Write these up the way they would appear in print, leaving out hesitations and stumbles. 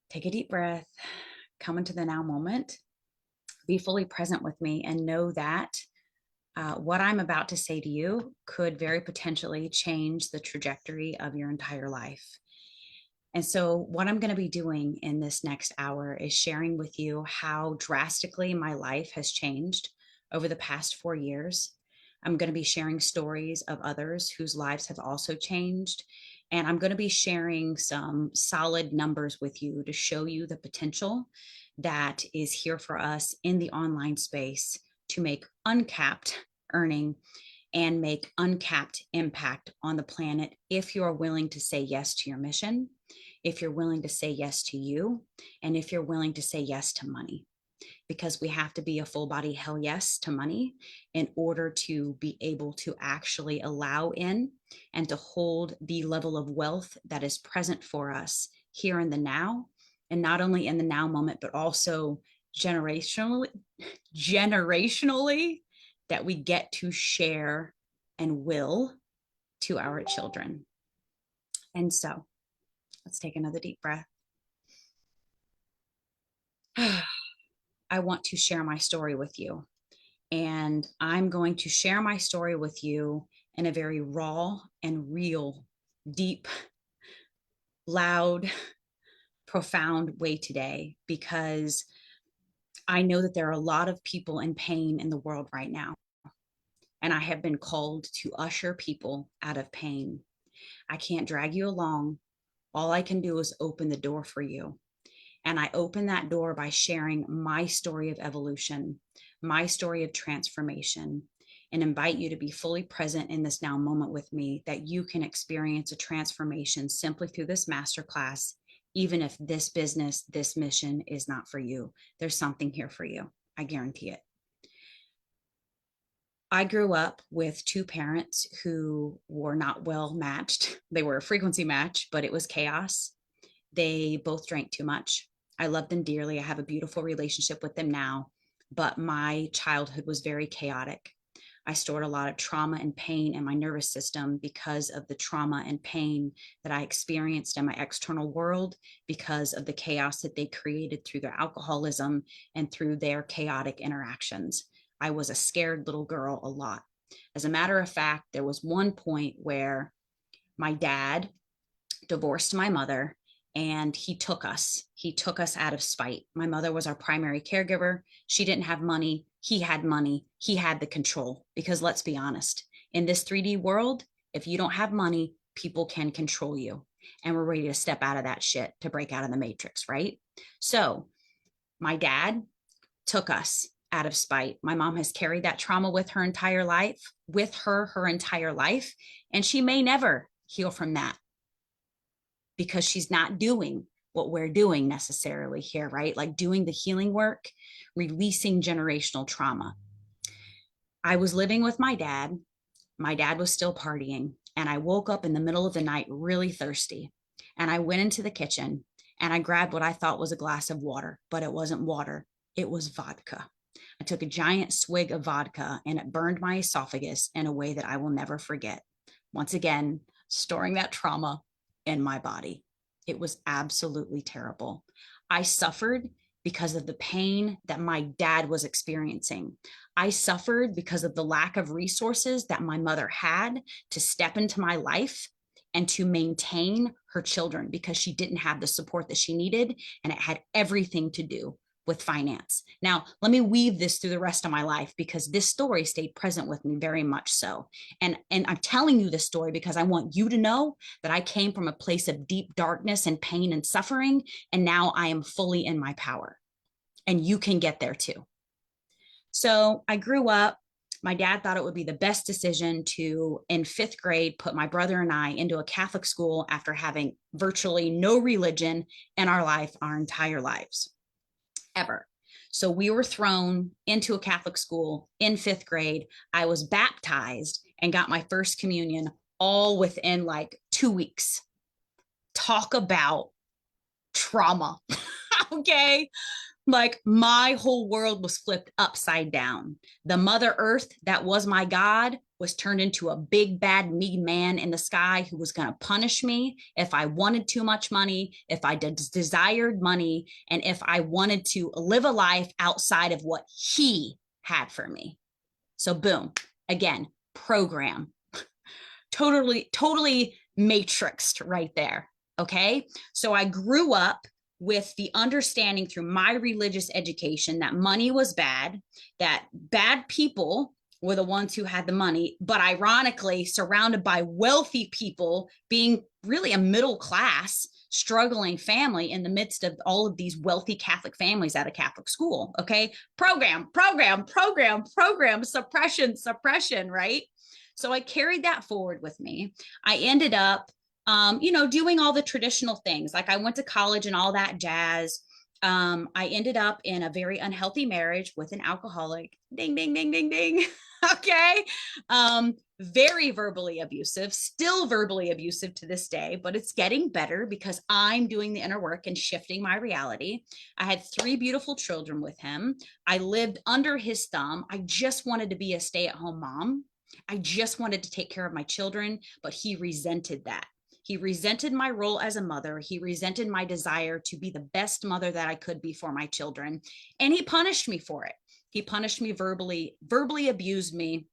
Take a deep breath, come into the now moment, be fully present with me, and know that what I'm about to say to you could very potentially change the trajectory of your entire life. And so, what I'm going to be doing in this next hour is sharing with you how drastically my life has changed over the past 4 years. I'm going to be sharing stories of others whose lives have also changed. And I'm going to be sharing some solid numbers with you to show you the potential that is here for us in the online space to make uncapped earning and make uncapped impact on the planet if you're willing to say yes to your mission, if you're willing to say yes to you, and if you're willing to say yes to money. Because we have to be a full body hell yes to money in order to be able to actually allow in and to hold the level of wealth that is present for us here in the now, and not only in the now moment, but also generationally that we get to share and will to our children. And so let's take another deep breath. I want to share my story with you. And I'm going to share my story with you in a very raw and real, deep, loud, profound way today, because I know that there are a lot of people in pain in the world right now. And I have been called to usher people out of pain. I can't drag you along. All I can do is open the door for you. And I open that door by sharing my story of evolution, my story of transformation, and invite you to be fully present in this now moment with me, that you can experience a transformation simply through this masterclass. Even if this business, this mission is not for you, there's something here for you. I guarantee it. I grew up with two parents who were not well matched. They were a frequency match, but it was chaos. They both drank too much. I love them dearly. I have a beautiful relationship with them now, but my childhood was very chaotic. I stored a lot of trauma and pain in my nervous system because of the trauma and pain that I experienced in my external world, because of the chaos that they created through their alcoholism and through their chaotic interactions. I was a scared little girl a lot. As a matter of fact, there was one point where my dad divorced my mother and he took us. He took us out of spite. My mother was our primary caregiver. She didn't have money. He had money. He had the control. Because let's be honest, in this 3D world, if you don't have money, people can control you. And we're ready to step out of that shit to break out of the matrix, right? So my dad took us out of spite. My mom has carried that trauma with her entire life, her entire life, and she may never heal from that, because she's not doing what we're doing necessarily here, right? Like doing the healing work, releasing generational trauma. I was living with my dad. My dad was still partying, and I woke up in the middle of the night really thirsty. And I went into the kitchen and I grabbed what I thought was a glass of water, but it wasn't water, it was vodka. I took a giant swig of vodka and it burned my esophagus in a way that I will never forget. Once again, storing that trauma in my body. It was absolutely terrible. I suffered because of the pain that my dad was experiencing. I suffered because of the lack of resources that my mother had to step into my life and to maintain her children, because she didn't have the support that she needed. And it had everything to do with finance. Now, let me weave this through the rest of my life, because this story stayed present with me very much so. And I'm telling you this story because I want you to know that I came from a place of deep darkness and pain and suffering, and now I am fully in my power. And you can get there too. So I grew up. My dad thought it would be the best decision to, in fifth grade, put my brother and I into a Catholic school after having virtually no religion in our life, our entire lives, ever. So we were thrown into a Catholic school in fifth grade. I was baptized and got my first communion all within like 2 weeks. Talk about trauma. Okay. Like my whole world was flipped upside down. The Mother Earth that was my God was turned into a big, bad, mean man in the sky who was going to punish me if I wanted too much money, if I desired money, and if I wanted to live a life outside of what he had for me. So, boom, again, program. Totally matrixed right there. Okay. So I grew up with the understanding through my religious education that money was bad, that bad people were the ones who had the money, but ironically, surrounded by wealthy people, being really a middle class, struggling family in the midst of all of these wealthy Catholic families at a Catholic school. Okay. Program, suppression, right? So I carried that forward with me. I ended up, doing all the traditional things. Like I went to college and all that jazz. I ended up in a very unhealthy marriage with an alcoholic. Ding, ding, ding, ding, ding. Okay. Very verbally abusive, still verbally abusive to this day, but it's getting better because I'm doing the inner work and shifting my reality. I had 3 beautiful children with him. I lived under his thumb. I just wanted to be a stay-at-home mom. I just wanted to take care of my children, but he resented that. He resented my role as a mother. He resented my desire to be the best mother that I could be for my children. And he punished me for it. He punished me verbally abused me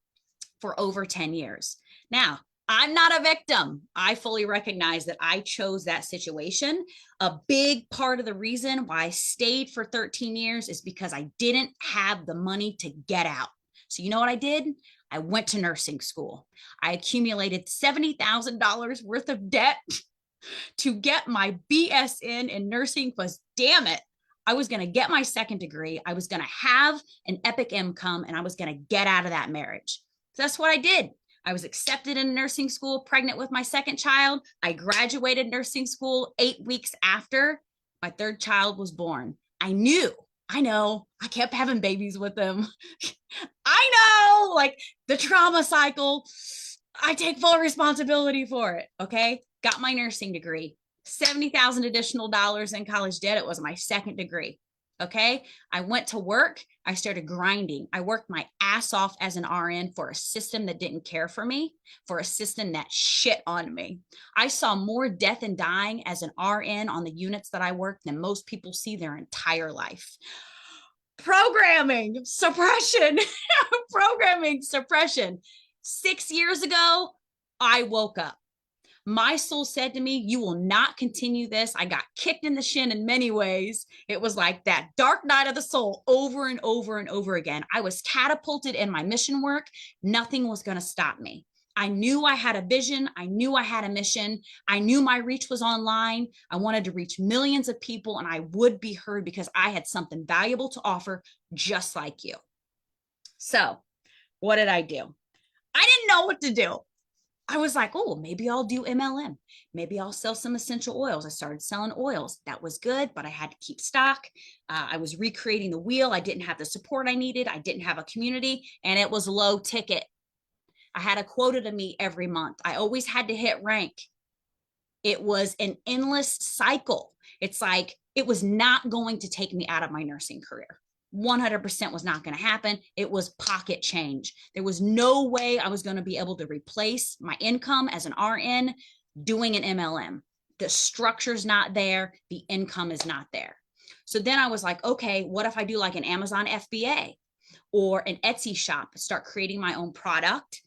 for over 10 years. Now, I'm not a victim. I fully recognize that I chose that situation. A big part of the reason why I stayed for 13 years is because I didn't have the money to get out. So you know what I did? I went to nursing school. I accumulated $70,000 worth of debt to get my BS in nursing because damn it, I was going to get my second degree. I was going to have an epic income and I was going to get out of that marriage. So that's what I did. I was accepted in nursing school, pregnant with my second child. I graduated nursing school 8 weeks after my third child was born. I know, I kept having babies with them. I know, like the trauma cycle. I take full responsibility for it. Okay. Got my nursing degree, 70,000 additional dollars in college debt. It was my second degree. Okay. I went to work. I started grinding. I worked my ass off as an RN for a system that didn't care for me, for a system that shit on me. I saw more death and dying as an RN on the units that I worked than most people see their entire life. Programming suppression, programming suppression. 6 years ago, I woke up. My soul said to me, you will not continue this. I got kicked in the shin in many ways. It was like that dark night of the soul over and over and over again. I was catapulted in my mission work. Nothing was going to stop me. I knew I had a vision. I knew I had a mission. I knew my reach was online. I wanted to reach millions of people and I would be heard because I had something valuable to offer, just like you. So what did I do? I didn't know what to do. I was like, oh, maybe I'll do MLM. Maybe I'll sell some essential oils. I started selling oils. That was good, but I had to keep stock. I was recreating the wheel. I didn't have the support I needed. I didn't have a community, and it was low ticket. I had a quota to meet every month. I always had to hit rank. It was an endless cycle. It's like it was not going to take me out of my nursing career. 100% was not going to happen. It was pocket change. There was no way I was going to be able to replace my income as an RN doing an MLM. The structure's not there. The income is not there. So then I was like, okay, what if I do like an Amazon FBA or an Etsy shop, start creating my own product?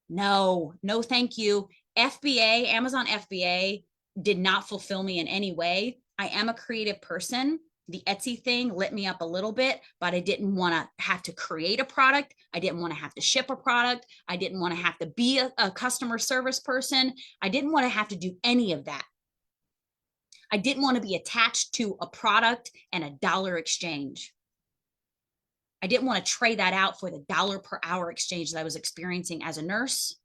No, thank you. FBA, Amazon FBA did not fulfill me in any way. I am a creative person. The Etsy thing lit me up a little bit, but I didn't want to have to create a product. I didn't want to have to ship a product. I didn't want to have to be a customer service person. I didn't want to have to do any of that. I didn't want to be attached to a product and a dollar exchange. I didn't want to trade that out for the dollar per hour exchange that I was experiencing as a nurse.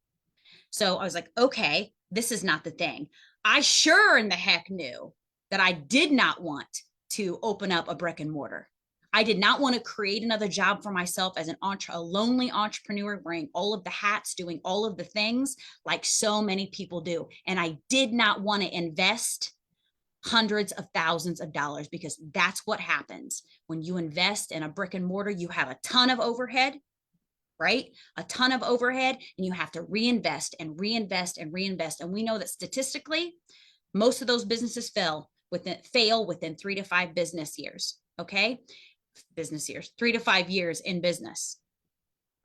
So I was like, okay, this is not the thing. I sure in the heck knew that I did not want to open up a brick and mortar. I did not want to create another job for myself as a lonely entrepreneur, wearing all of the hats, doing all of the things like so many people do. And I did not want to invest hundreds of thousands of dollars, because that's what happens when you invest in a brick and mortar. You have a ton of overhead. right? A ton of overhead, and you have to reinvest and reinvest and reinvest. And we know that statistically, most of those businesses fail within 3 to 5 business years. Okay. Business years, 3 to 5 years in business.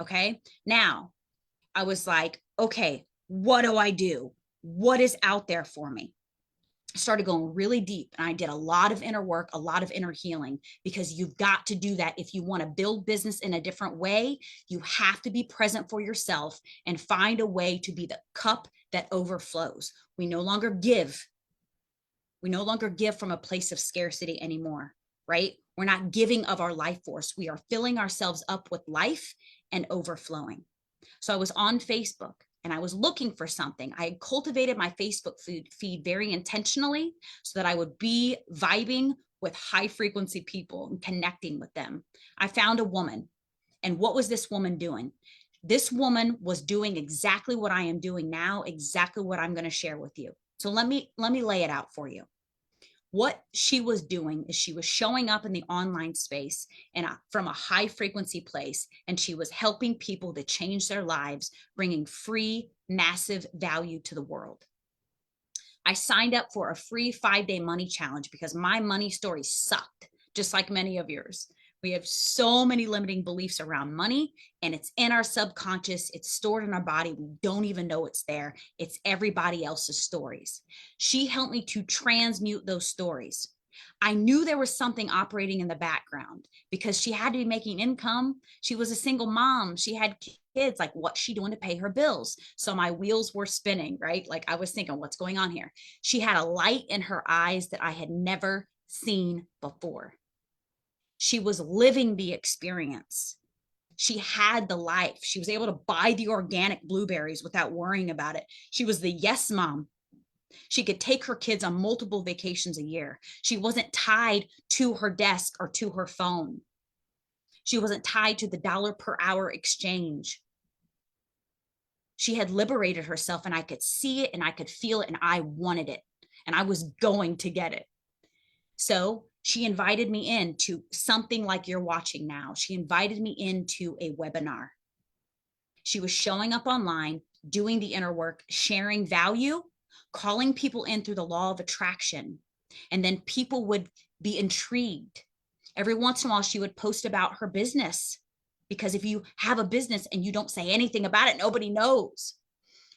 Okay. Now I was like, okay, what do I do? What is out there for me? Started going really deep, and I did a lot of inner work, a lot of inner healing, because you've got to do that. If you want to build business in a different way, you have to be present for yourself and find a way to be the cup that overflows. We no longer give. We no longer give from a place of scarcity anymore, right? We're not giving of our life force. We are filling ourselves up with life and overflowing. So I was on Facebook and I was looking for something. I had cultivated my Facebook feed very intentionally so that I would be vibing with high frequency people and connecting with them. I found a woman. And what was this woman doing? This woman was doing exactly what I am doing now, exactly what I'm going to share with you. So let me lay it out for you. What she was doing is she was showing up in the online space and from a high frequency place, and she was helping people to change their lives, bringing free, massive value to the world. I signed up for a free 5-day money challenge because my money story sucked, just like many of yours. We have so many limiting beliefs around money, and it's in our subconscious. It's stored in our body. We don't even know it's there. It's everybody else's stories. She helped me to transmute those stories. I knew there was something operating in the background because she had to be making income. She was a single mom. She had kids. Like, what's she doing to pay her bills? So my wheels were spinning, right? Like, I was thinking, what's going on here? She had a light in her eyes that I had never seen before. She was living the experience. She had the life. She was able to buy the organic blueberries without worrying about it. She was the yes mom. She could take her kids on multiple vacations a year. She wasn't tied to her desk or to her phone. She wasn't tied to the dollar per hour exchange. She had liberated herself, and I could see it and I could feel it, and I wanted it, and I was going to get it. So she invited me into something like you're watching now. She invited me into a webinar. She was showing up online, doing the inner work, sharing value, calling people in through the law of attraction. And then people would be intrigued. Every once in a while, she would post about her business, because if you have a business and you don't say anything about it, nobody knows.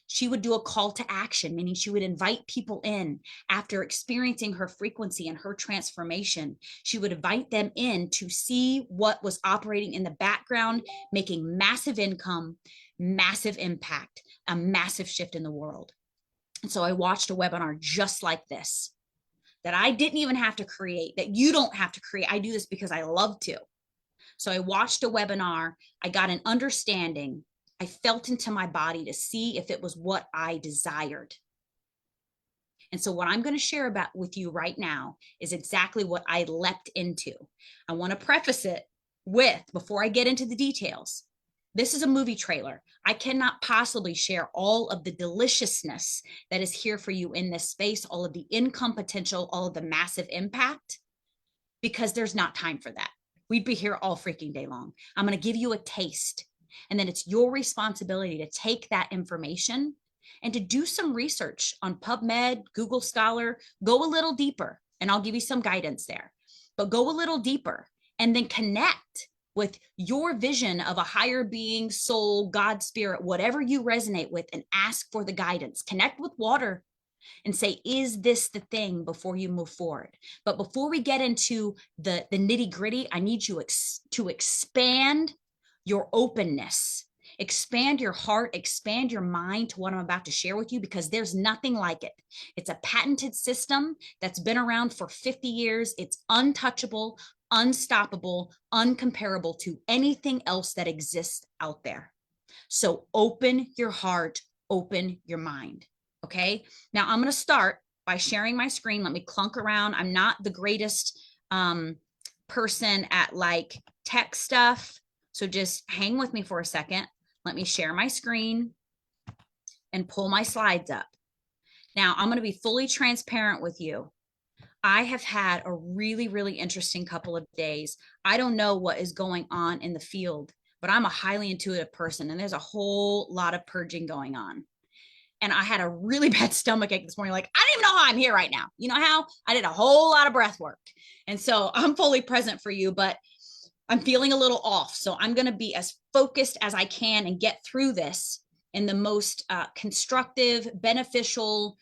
She would do a call to action, meaning she would invite people in after experiencing her frequency and her transformation. She would invite them in to see what was operating in the background, making massive income, massive impact, a massive shift in the world. And so I watched a webinar just like this, that I didn't even have to create, that you don't have to create. I do this because I love to. So I watched a webinar. I got an understanding. I felt into my body to see if it was what I desired. And so what I'm going to share about with you right now is exactly what I leapt into. I want to preface it with, before I get into the details, this is a movie trailer. I cannot possibly share all of the deliciousness that is here for you in this space, all of the income potential, all of the massive impact, because there's not time for that. We'd be here all freaking day long. I'm going to give you a taste. And then it's your responsibility to take that information and to do some research on PubMed, Google Scholar, go a little deeper, and I'll give you some guidance there, but go a little deeper and then connect with your vision of a higher being, soul, God, spirit, whatever you resonate with, and ask for the guidance. Connect with water and say, is this the thing, before you move forward? But before we get into the nitty gritty, I need you to expand your openness, expand your heart, expand your mind to what I'm about to share with you, because there's nothing like it. It's a patented system that's been around for 50 years. It's untouchable, unstoppable, uncomparable to anything else that exists out there. So open your heart, open your mind. Okay. Now I'm going to start by sharing my screen. Let me clunk around. I'm not the greatest person at like tech stuff. So just hang with me for a second. Let me share my screen and pull my slides up. Now I'm going to be fully transparent with you. I have had a really, really interesting couple of days. I don't know what is going on in the field, but I'm a highly intuitive person, and there's a whole lot of purging going on. And I had a really bad stomach ache this morning. Like, I don't even know how I'm here right now. You know how? I did a whole lot of breath work. And so I'm fully present for you, but I'm feeling a little off. So I'm going to be as focused as I can and get through this in the most constructive, beneficial,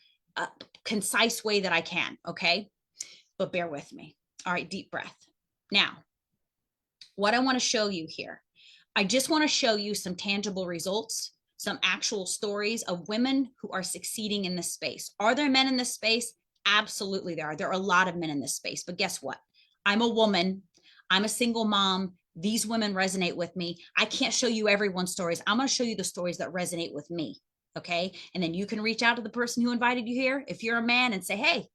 concise way that I can. Okay. But bear with me. All right. Deep breath. Now, what I want to show you here, I just want to show you some tangible results, some actual stories of women who are succeeding in this space. Are there men in this space? Absolutely there are. There are a lot of men in this space, but guess what? I'm a woman. I'm a single mom. These women resonate with me. I can't show you everyone's stories. I'm going to show you the stories that resonate with me. Okay. And then you can reach out to the person who invited you here. If you're a man, and say, hey,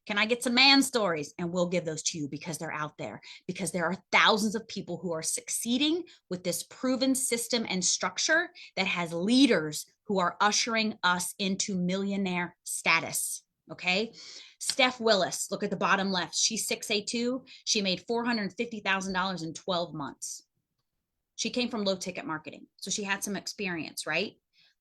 can I get some man stories? And we'll give those to you, because they're out there, because there are thousands of people who are succeeding with this proven system and structure that has leaders who are ushering us into millionaire status. Okay. Steph Willis, look at the bottom left. She's 6'2". She made $450,000 in 12 months. She came from low ticket marketing. So she had some experience, right?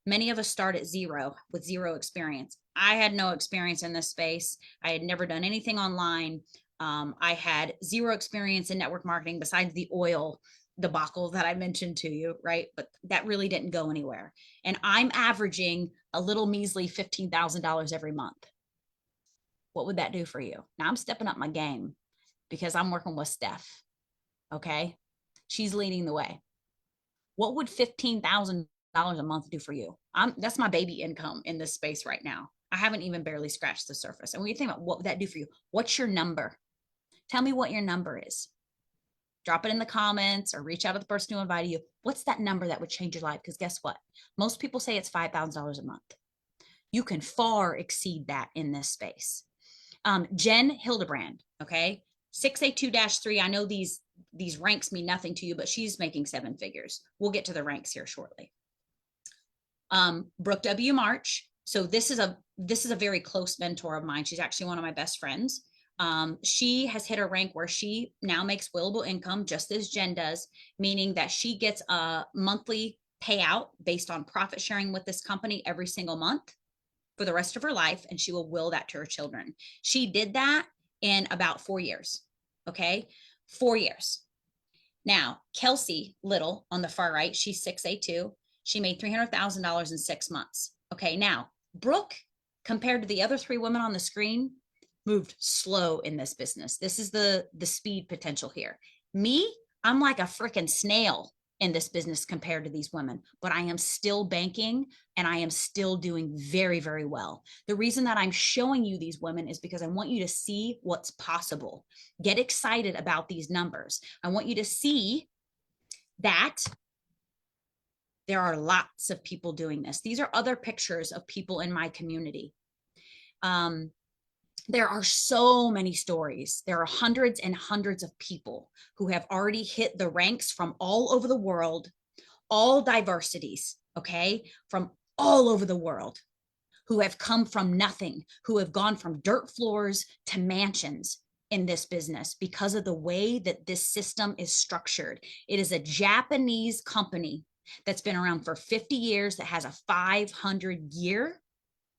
Many of us start at zero with zero experience. I had no experience in this space. I had never done anything online. I had zero experience in network marketing besides the oil debacle that I mentioned to you, right? But that really didn't go anywhere. And I'm averaging a little measly $15,000 every month. What would that do for you? Now I'm stepping up my game because I'm working with Steph. Okay. She's leading the way. What would $15,000 a month do for you? That's my baby income in this space right now. I haven't even barely scratched the surface. And when you think about what would that do for you, what's your number? Tell me what your number is. Drop it in the comments or reach out to the person who invited you. What's that number that would change your life? Because guess what? Most people say it's $5,000 a month. You can far exceed that in this space. Jen Hildebrand, okay, 682-3. I know these ranks mean nothing to you, but she's making 7 figures. We'll get to the ranks here shortly. Brooke W. March. So this is a very close mentor of mine. She's actually one of my best friends. She has hit a rank where she now makes willable income, just as Jen does, meaning that she gets a monthly payout based on profit sharing with this company every single month for the rest of her life, and she will will that to her children. She did that in about 4 years. Okay, 4 years. Now, Kelsey Little on the far right, she's 6'2". She made $300,000 in 6 months. Okay, now Brooke, compared to the other 3 women on the screen, moved slow in this business. This is the speed potential here. Me, I'm like a freaking snail in this business compared to these women, but I am still banking and I am still doing very, very well. The reason that I'm showing you these women is because I want you to see what's possible. Get excited about these numbers. I want you to see that there are lots of people doing this. These are other pictures of people in my community. There are so many stories. There are hundreds and hundreds of people who have already hit the ranks from all over the world, all diversities, okay, from all over the world, who have come from nothing, who have gone from dirt floors to mansions in this business because of the way that this system is structured. It is a Japanese company that's been around for 50 years that has a 500-year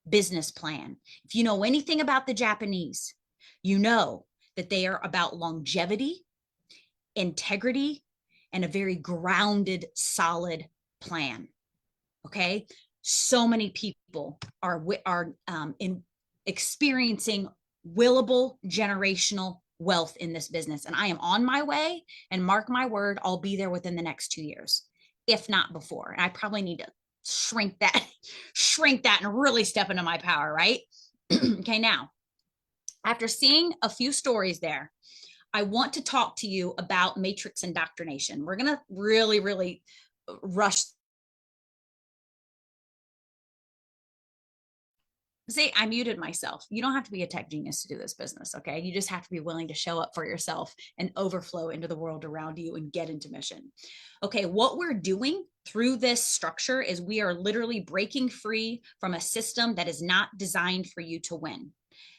business plan. If you know anything about the Japanese, you know that they are about longevity, integrity, and a very grounded, solid plan. Okay. So many people are experiencing willable generational wealth in this business. And I am on my way, and mark my word, I'll be there within the next 2 years, if not before. And I probably need to shrink that and really step into my power, right? Okay, now, after seeing a few stories there, I want to talk to you about matrix indoctrination. We're going to really, really rush. See, I muted myself. You don't have to be a tech genius to do this business, okay? You just have to be willing to show up for yourself and overflow into the world around you and get into mission. Okay, what we're doing through this structure is we are literally breaking free from a system that is not designed for you to win.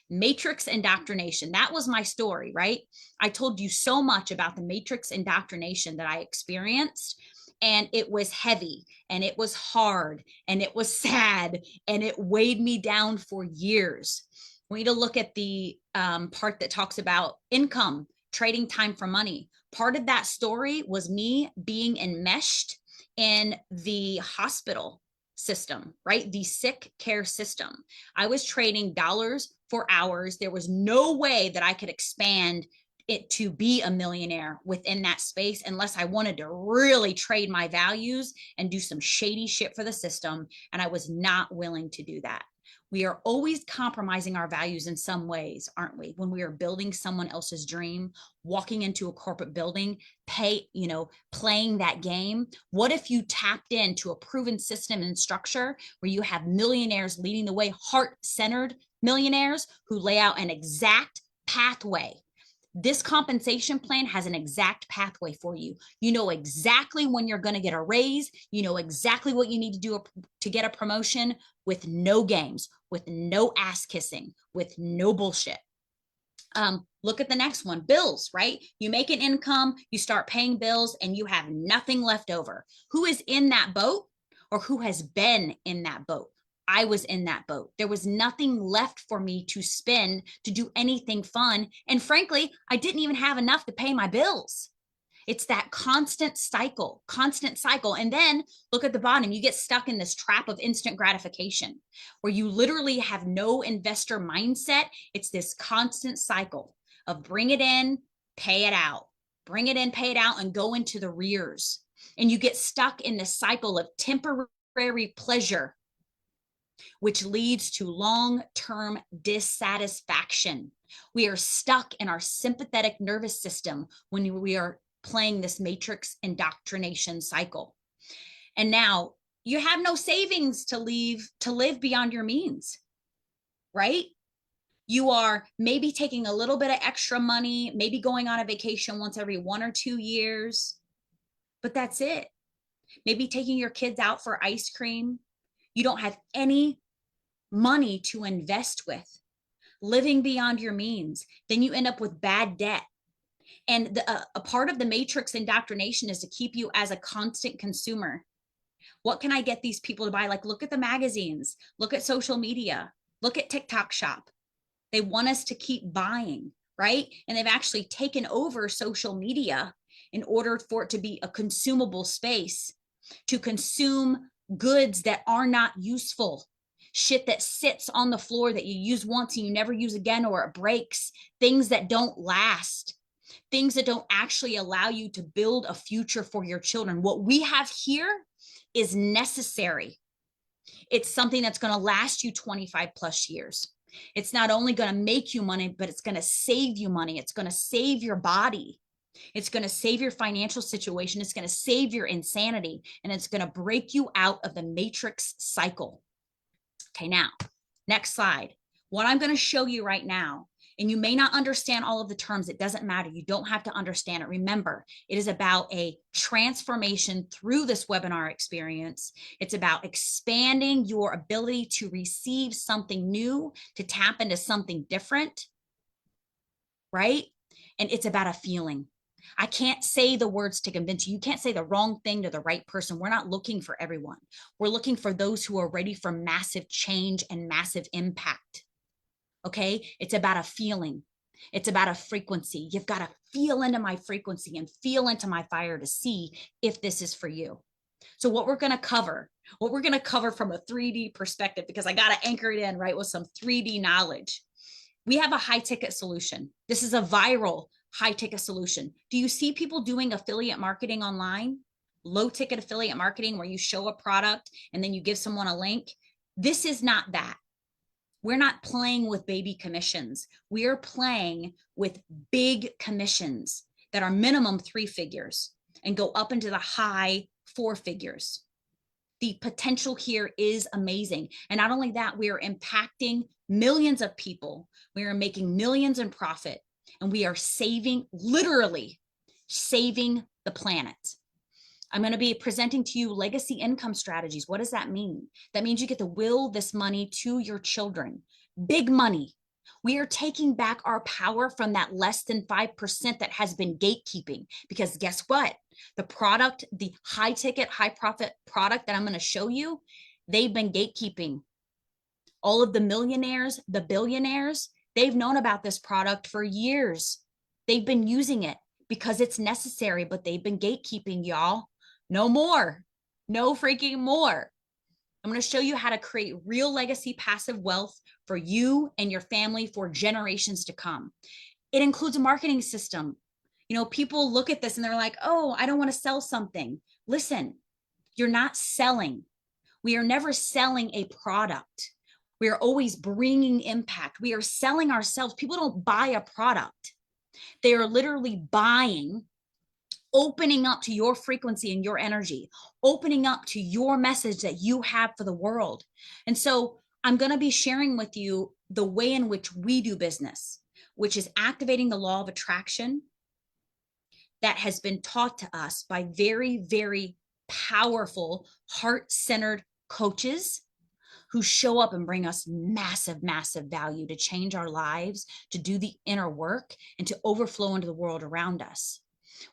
Matrix indoctrination. That was my story, right? I told you so much about the matrix indoctrination that I experienced. And it was heavy and it was hard and it was sad and it weighed me down for years. We need to look at the part that talks about income, trading time for money. Part of that story was me being enmeshed in the hospital system, right? The sick care system. I was trading dollars for hours. There was no way that I could expand it to be a millionaire within that space unless I wanted to really trade my values and do some shady shit for the system. And I was not willing to do that. We are always compromising our values in some ways, aren't we? When we are building someone else's dream, walking into a corporate building, playing that game. What if you tapped into a proven system and structure where you have millionaires leading the way, heart-centered millionaires who lay out an exact pathway? This compensation plan has an exact pathway for you. You know exactly when you're going to get a raise. You know exactly what you need to do to get a promotion, with no games, with no ass kissing, with no bullshit. Look at the next one, bills, right? You make an income, you start paying bills, and you have nothing left over. Who is in that boat, or who has been in that boat? I was in that boat. There was nothing left for me to spend to do anything fun. And frankly, I didn't even have enough to pay my bills. It's that constant cycle. And then look at the bottom. You get stuck in this trap of instant gratification where you literally have no investor mindset. It's this constant cycle of bring it in, pay it out, bring it in, pay it out, and go into the rears. And you get stuck in the cycle of temporary pleasure, which leads to long-term dissatisfaction. We are stuck in our sympathetic nervous system when we are playing this matrix indoctrination cycle. And now you have no savings to live beyond your means, right? You are maybe taking a little bit of extra money, maybe going on a vacation once every 1 or 2 years, but that's it. Maybe taking your kids out for ice cream. You don't have any money to invest with, living beyond your means. Then you end up with bad debt. And a part of the matrix indoctrination is to keep you as a constant consumer. What can I get these people to buy? Like, look at the magazines, look at social media, look at TikTok Shop. They want us to keep buying, right? And they've actually taken over social media in order for it to be a consumable space to consume goods that are not useful. Shit that sits on the floor that you use once and you never use again, or it breaks. Things that don't last. Things that don't actually allow you to build a future for your children. What we have here is necessary. It's something that's going to last you 25 plus years. It's not only going to make you money, but it's going to save you money. It's going to save your body. It's going to save your financial situation. It's going to save your insanity, and it's going to break you out of the matrix cycle. Okay, now, next slide. What I'm going to show you right now, and you may not understand all of the terms, it doesn't matter. You don't have to understand it. Remember, it is about a transformation through this webinar experience. It's about expanding your ability to receive something new, to tap into something different, right? And it's about a feeling. I can't say the words to convince you. You can't say the wrong thing to the right person. We're not looking for everyone. We're looking for those who are ready for massive change and massive impact. Okay? It's about a feeling. It's about a frequency. You've got to feel into my frequency and feel into my fire to see if this is for you. So what we're going to cover from a 3D perspective, because I got to anchor it in, right, with some 3D knowledge. We have a high ticket solution. This is a viral high ticket solution. Do you see people doing affiliate marketing online? Low ticket affiliate marketing where you show a product and then you give someone a link. This is not that. We're not playing with baby commissions. We are playing with big commissions that are minimum 3 figures and go up into the high 4 figures. The potential here is amazing. And not only that, we are impacting millions of people. We are making millions in profit, and we are literally saving the planet. I'm going to be presenting to you legacy income strategies. What does that mean? That means you get to will this money to your children. Big money. We are taking back our power from that less than 5% that has been gatekeeping. Because guess what? The product, the high ticket, high profit product that I'm going to show you, they've been gatekeeping. All of the millionaires, the billionaires, they've known about this product for years. They've been using it because it's necessary, but they've been gatekeeping, y'all. No more. No freaking more. I'm going to show you how to create real legacy passive wealth for you and your family for generations to come. It includes a marketing system. You know, people look at this and they're like, oh, I don't want to sell something. Listen, you're not selling. We are never selling a product. We are always bringing impact. We are selling ourselves. People don't buy a product. They are literally buying, opening up to your frequency and your energy, opening up to your message that you have for the world. And so I'm going to be sharing with you the way in which we do business, which is activating the law of attraction that has been taught to us by very, very powerful, heart-centered coaches who show up and bring us massive, massive value to change our lives, to do the inner work, and to overflow into the world around us.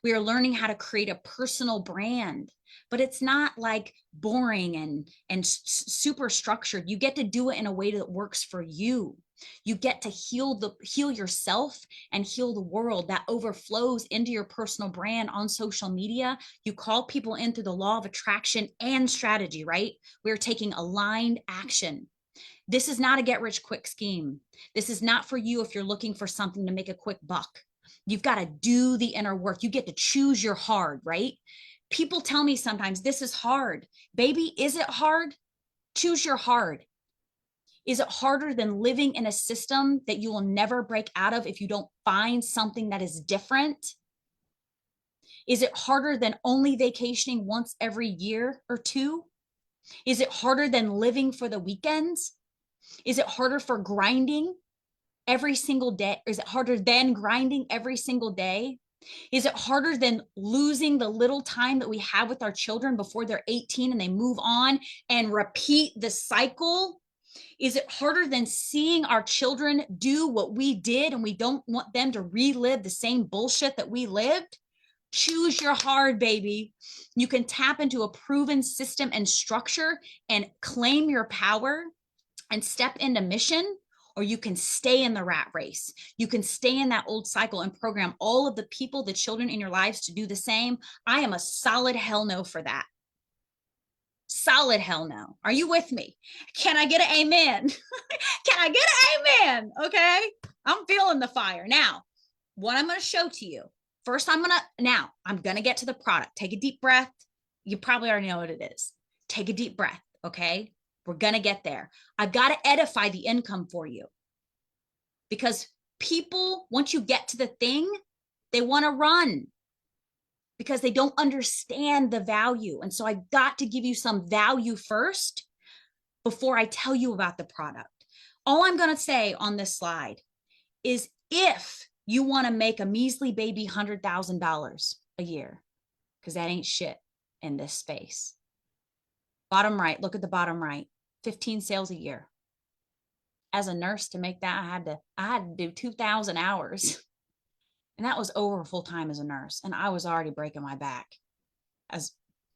We are learning how to create a personal brand, but it's not like boring and super structured. You get to do it in a way that works for you. You get to heal yourself and heal the world that overflows into your personal brand on social media. You call people in through the law of attraction and strategy, right? We're taking aligned action. This is not a get rich quick scheme. This is not for you if you're looking for something to make a quick buck. You've got to do the inner work. You get to choose your hard, right? People tell me sometimes this is hard. Baby, is it hard? Choose your hard. Is it harder than living in a system that you will never break out of if you don't find something that is different? Is it harder than only vacationing once every year or two? Is it harder than living for the weekends? Is it harder for grinding every single day? Is it harder than grinding every single day? Is it harder than losing the little time that we have with our children before they're 18 and they move on and repeat the cycle? Is it harder than seeing our children do what we did and we don't want them to relive the same bullshit that we lived? Choose your hard, baby. You can tap into a proven system and structure and claim your power and step into mission, or you can stay in the rat race. You can stay in that old cycle and program all of the people, the children in your lives to do the same. I am a solid hell no for that. Solid hell no. Are you with me? Can I get an amen? Can I get an amen? Okay. I'm feeling the fire. Now, what I'm going to show to you. First, I'm going to get to the product. Take a deep breath. You probably already know what it is. Take a deep breath. Okay. We're going to get there. I've got to edify the income for you because people, once you get to the thing, they want to run because they don't understand the value. And so I've got to give you some value first before I tell you about the product. All I'm going to say on this slide is if you want to make a measly baby $100,000 a year, because that ain't shit in this space. Bottom right, look at the bottom right, 15 sales a year. As a nurse, to make that, I had to do 2,000 hours. And that was over full time as a nurse. And I was already breaking my back as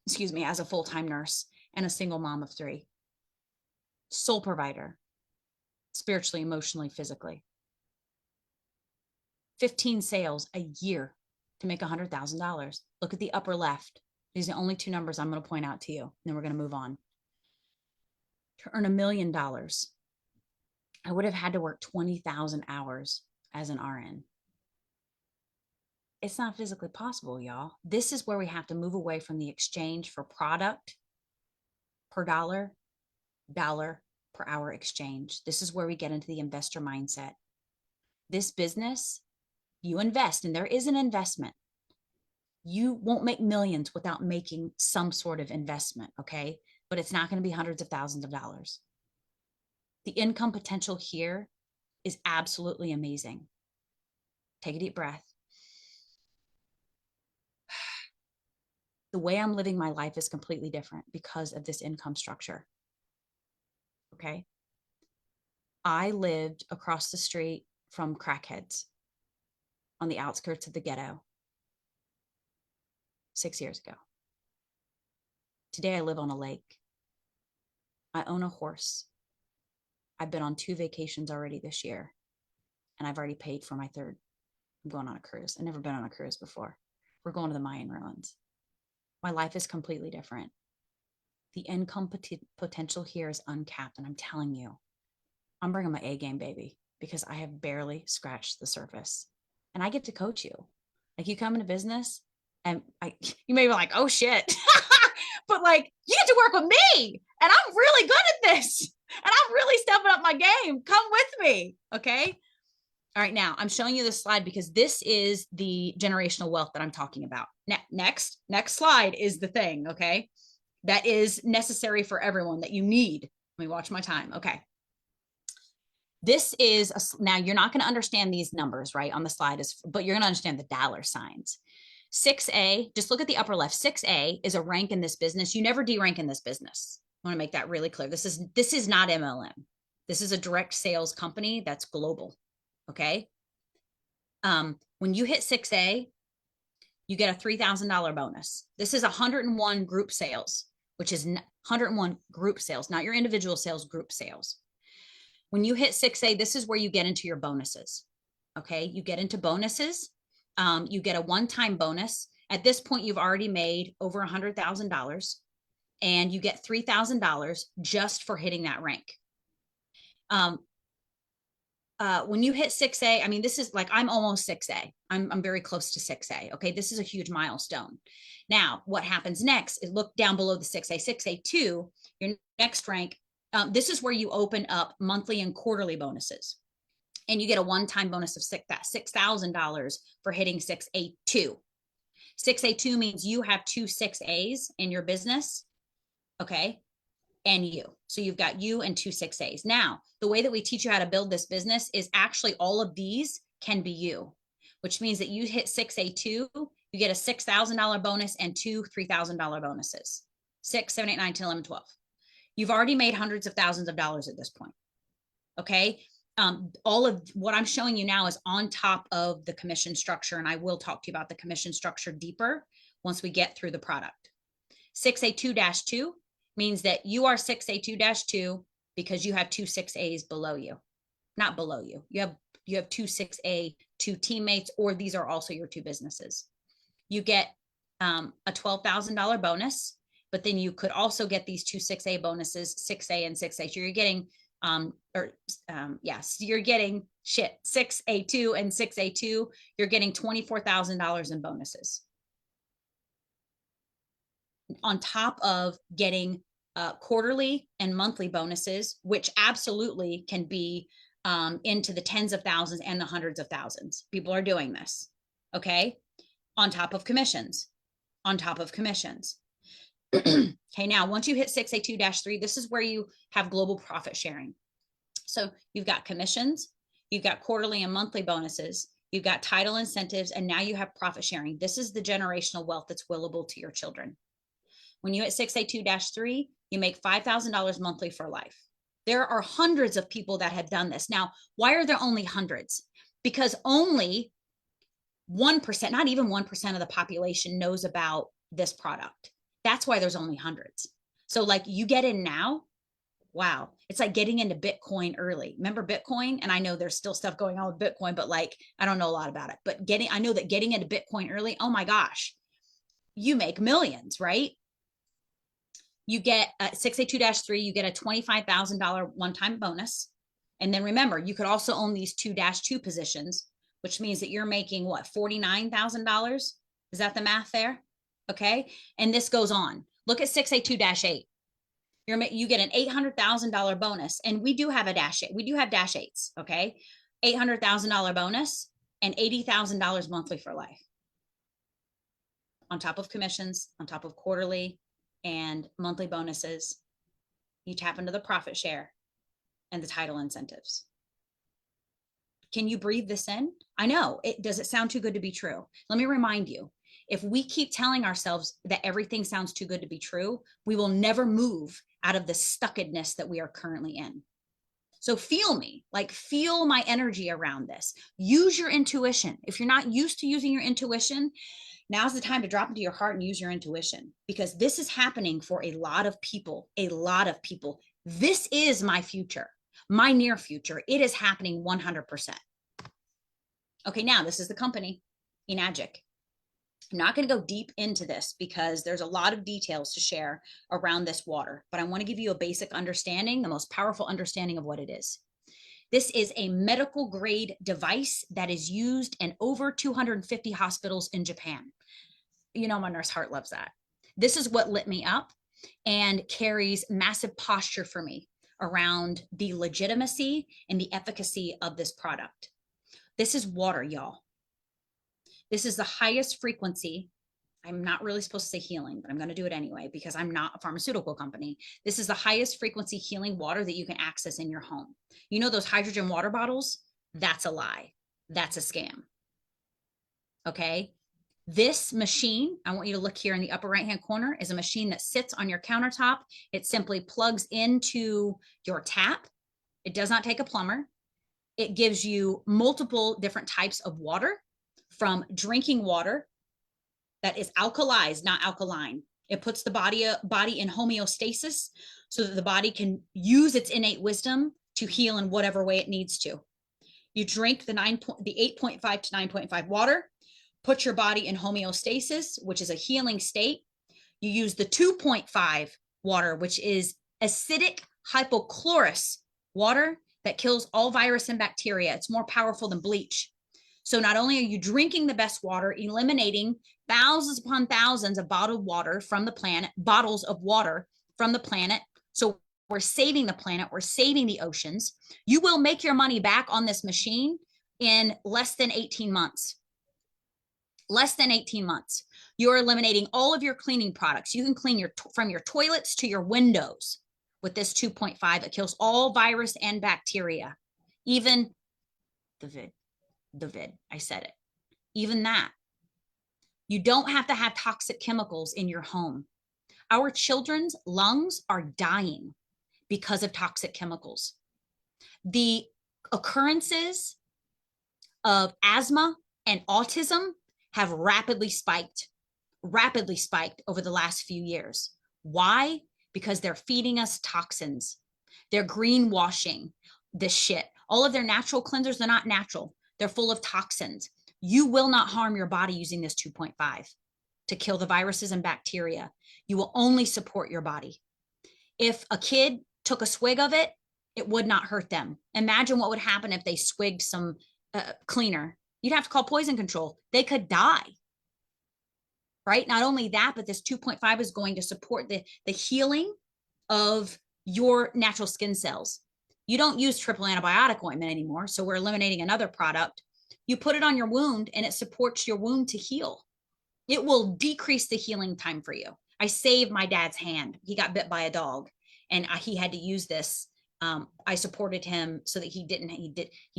a full-time nurse and a single mom of 3. Sole provider, spiritually, emotionally, physically. 15 sales a year to make $100,000. Look at the upper left. These are the only 2 numbers I'm going to point out to you. And then we're going to move on. To earn $1 million, I would have had to work 20,000 hours as an RN. It's not physically possible, y'all. This is where we have to move away from the exchange for product per dollar per hour exchange. This is where we get into the investor mindset. This business, you invest, and there is an investment. You won't make millions without making some sort of investment, okay? But it's not going to be hundreds of thousands of dollars. The income potential here is absolutely amazing. Take a deep breath. The way I'm living my life is completely different because of this income structure. Okay. I lived across the street from crackheads on the outskirts of the ghetto. 6 years ago. Today, I live on a lake. I own a horse. I've been on 2 vacations already this year, and I've already paid for my third. I'm going on a cruise. I've never been on a cruise before. We're going to the Mayan ruins. My life is completely different. The income potential here is uncapped. And I'm telling you, I'm bringing my A game, baby, because I have barely scratched the surface. And I get to coach you. Like, you come into business and you may be like, oh shit. But like, you get to work with me and I'm really good at this. And I'm really stepping up my game. Come with me. Okay. All right, now I'm showing you this slide because this is the generational wealth that I'm talking about. Next slide is the thing, okay? That is necessary for everyone that you need. Let me watch my time. Okay. This is, now you're not going to understand these numbers, right, on the slide, but you're going to understand the dollar signs. 6A, just look at the upper left. 6A is a rank in this business. You never derank in this business. I want to make that really clear. This is not MLM. This is a direct sales company that's global. Okay. When you hit 6A, you get a $3,000 bonus. This is 101 group sales, which is 101 group sales, not your individual sales, group sales. When you hit 6A, this is where you get into your bonuses. Okay. You get into bonuses. You get a one-time bonus. At this point, you've already made over $100,000 and you get $3,000 just for hitting that rank. When you hit 6A, I mean, this is like, I'm almost 6A. I'm very close to 6A. Okay. This is a huge milestone. Now, what happens next is look down below the 6A, 6A2, your next rank. This is where you open up monthly and quarterly bonuses. And you get a one-time bonus of $6,000 for hitting 6A2. 6A2 means you have 2 6As in your business. Okay. And you. So you've got you and 2 6As. Now, the way that we teach you how to build this business is actually all of these can be you, which means that you hit 6A2, you get a $6,000 bonus and 2 $3,000 bonuses. 6, 7, 8, 9, 10, 11, 12. You've already made hundreds of thousands of dollars at this point. Okay. All of what I'm showing you now is on top of the commission structure. And I will talk to you about the commission structure deeper once we get through the product. 6A2-2 means that you are 6A2-2 because you have 2 6As below you, not below you. You have 2 6A, 2 teammates, or these are also your 2 businesses. You get a $12,000 bonus, but then you could also get these 2 6A bonuses, 6A and 6A. So you're getting, you're getting 6A2 and 6A2. You're getting $24,000 in bonuses on top of getting quarterly and monthly bonuses, which absolutely can be into the tens of thousands and the hundreds of thousands. People are doing this. Okay. On top of commissions, on top of commissions. Okay. Now, once you hit 6A2-3, this is where you have global profit sharing. So you've got commissions, you've got quarterly and monthly bonuses, you've got title incentives, and now you have profit sharing. This is the generational wealth that's willable to your children. When you hit 6A2-3, you make $5,000 monthly for life. There are hundreds of people that have done this. Now, why are there only hundreds? Because only 1%, not even 1% of the population knows about this product. That's why there's only hundreds. So like, you get in now, wow. It's like getting into Bitcoin early. Remember Bitcoin? And I know there's still stuff going on with Bitcoin, but like, I don't know a lot about it, but I know that getting into Bitcoin early, oh my gosh, you make millions, right? You get 6A2-3, you get a $25,000 one-time bonus. And then remember, you could also own these 2-2 positions, which means that you're making what, $49,000? Is that the math there? Okay. And this goes on. Look at 6A2-8. You get an $800,000 bonus. And we do have a -8. We do have -8s. Okay. $800,000 bonus and $80,000 monthly for life. On top of commissions, on top of quarterly and monthly bonuses, you tap into the profit share and the title incentives. Can you breathe this in? I know does it sound too good to be true? Let me remind you, if we keep telling ourselves that everything sounds too good to be true, we will never move out of the stuckedness that we are currently in. So feel me, like feel my energy around this. Use your intuition. If you're not used to using your intuition, now's the time to drop into your heart and use your intuition, because this is happening for a lot of people, a lot of people. This is my future, my near future. It is happening 100%. Okay, now this is the company, Enagic. I'm not going to go deep into this because there's a lot of details to share around this water, but I want to give you a basic understanding, the most powerful understanding of what it is. This is a medical grade device that is used in over 250 hospitals in Japan. You know, my nurse heart loves that. This is what lit me up and carries massive posture for me around the legitimacy and the efficacy of this product. This is water, y'all. This is the highest frequency. I'm not really supposed to say healing, but I'm going to do it anyway because I'm not a pharmaceutical company. This is the highest frequency healing water that you can access in your home. You know those hydrogen water bottles? That's a lie. That's a scam. Okay. This machine, I want you to look here in the upper right-hand corner, is a machine that sits on your countertop. It simply plugs into your tap. It does not take a plumber. It gives you multiple different types of water, from drinking water that is alkalized, not alkaline. It puts the body in homeostasis so that the body can use its innate wisdom to heal in whatever way it needs to. You drink the 8.5 to 9.5 water, put your body in homeostasis, which is a healing state. You use the 2.5 water, which is acidic hypochlorous water that kills all virus and bacteria. It's more powerful than bleach. So not only are you drinking the best water, eliminating thousands upon thousands of bottled water from the planet, bottles of water from the planet. So we're saving the planet, we're saving the oceans. You will make your money back on this machine in less than 18 months. Less than 18 months. You're eliminating all of your cleaning products. You can clean from your toilets to your windows with this 2.5. It kills all virus and bacteria, even the vid. I said it. Even that. You don't have to have toxic chemicals in your home. Our children's lungs are dying because of toxic chemicals. The occurrences of asthma and autism have rapidly spiked over the last few years. Why? Because they're feeding us toxins. They're greenwashing this shit. All of their natural cleansers, they're not natural. They're full of toxins. You will not harm your body using this 2.5 to kill the viruses and bacteria. You will only support your body. If a kid took a swig of it, it would not hurt them. Imagine what would happen if they swigged some cleaner. You'd have to call poison control. They could die. Right? Not only that, but this 2.5 is going to support the healing of your natural skin cells. You don't use triple antibiotic ointment anymore, so we're eliminating another product. You put it on your wound and it supports your wound to heal. It will decrease the healing time for you. I saved my dad's hand. He got bit by a dog and he had to use this. I supported him so that he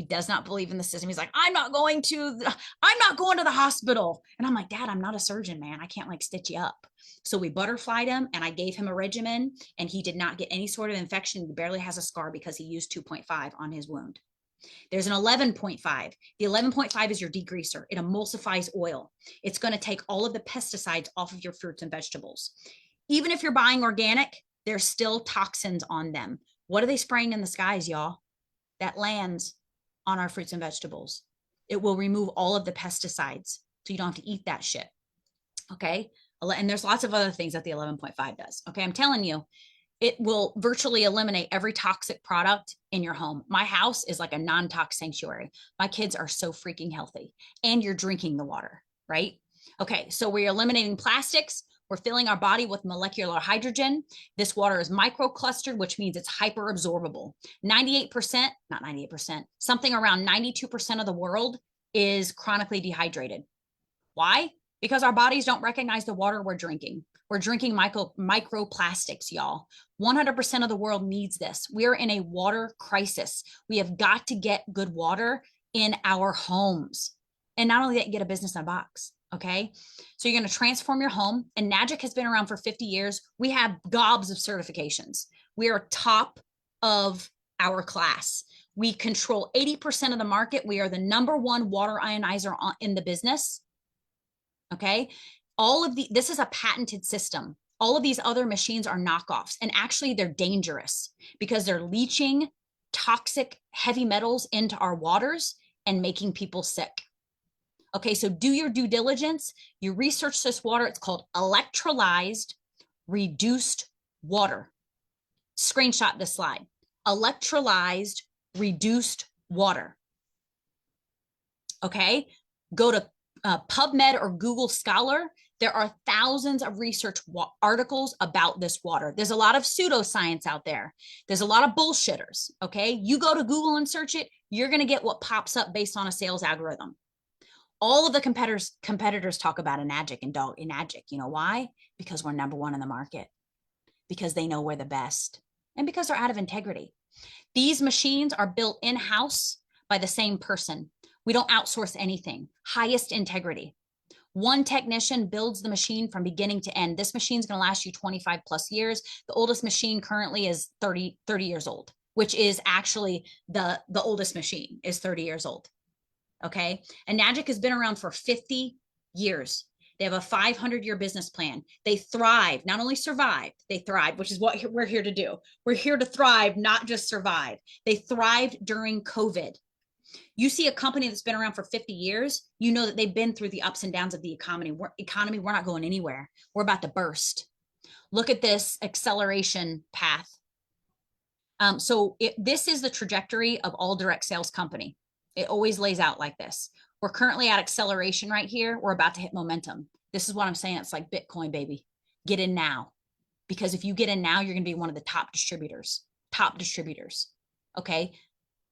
does not believe in the system. He's like, I'm not going to the hospital. And I'm like, Dad, I'm not a surgeon, man. I can't like stitch you up. So we butterflied him and I gave him a regimen and he did not get any sort of infection. He barely has a scar because he used 2.5 on his wound. There's an 11.5. The 11.5 is your degreaser. It emulsifies oil. It's going to take all of the pesticides off of your fruits and vegetables. Even if you're buying organic, there's still toxins on them. What are they spraying in the skies, y'all? That lands on our fruits and vegetables. It will remove all of the pesticides, so you don't have to eat that shit. Okay? And there's lots of other things that the 11.5 does. Okay? I'm telling you, it will virtually eliminate every toxic product in your home. My house is like a non-tox sanctuary. My kids are so freaking healthy. And you're drinking the water, right? Okay, so we're eliminating plastics. We're filling our body with molecular hydrogen. This water is microclustered, which means it's hyperabsorbable. 98%, not 98%, something around 92% of the world is chronically dehydrated. Why? Because our bodies don't recognize the water we're drinking. We're drinking microplastics, y'all. 100% of the world needs this. We're in a water crisis. We have got to get good water in our homes. And not only that, get a business in a box. Okay. So you're going to transform your home. Enagic has been around for 50 years. We have gobs of certifications. We are top of our class. We control 80% of the market. We are the #1 water ionizer in the business. Okay. This is a patented system. All of these other machines are knockoffs, and actually they're dangerous because they're leaching toxic heavy metals into our waters and making people sick. Okay, so do your due diligence. You research this water. It's called electrolyzed reduced water. Screenshot this slide. Electrolyzed reduced water. Okay, go to PubMed or Google Scholar. There are thousands of research articles about this water. There's a lot of pseudoscience out there. There's a lot of bullshitters. Okay, you go to Google and search it, you're going to get what pops up based on a sales algorithm. All of the competitors talk about Enagic and Dog Enagic. You know why? Because we're #1 in the market, because they know we're the best, and because they're out of integrity. These machines are built in-house by the same person. We don't outsource anything. Highest integrity. One technician builds the machine from beginning to end. This machine is going to last you 25 plus years. The oldest machine currently is 30 years old, which is actually the oldest machine is 30 years old. Okay. Enagic has been around for 50 years. They have a 500-year business plan. They thrive, not only survive, they thrive, which is what we're here to do. We're here to thrive, not just survive. They thrived during COVID. You see a company that's been around for 50 years, you know that they've been through the ups and downs of the economy. We're not going anywhere. We're about to burst. Look at this acceleration path. This is the trajectory of all direct sales company. It always lays out like this. We're currently at acceleration right here. We're about to hit momentum. This is what I'm saying. It's like Bitcoin, baby. Get in now. Because if you get in now, you're going to be one of the top distributors. Okay.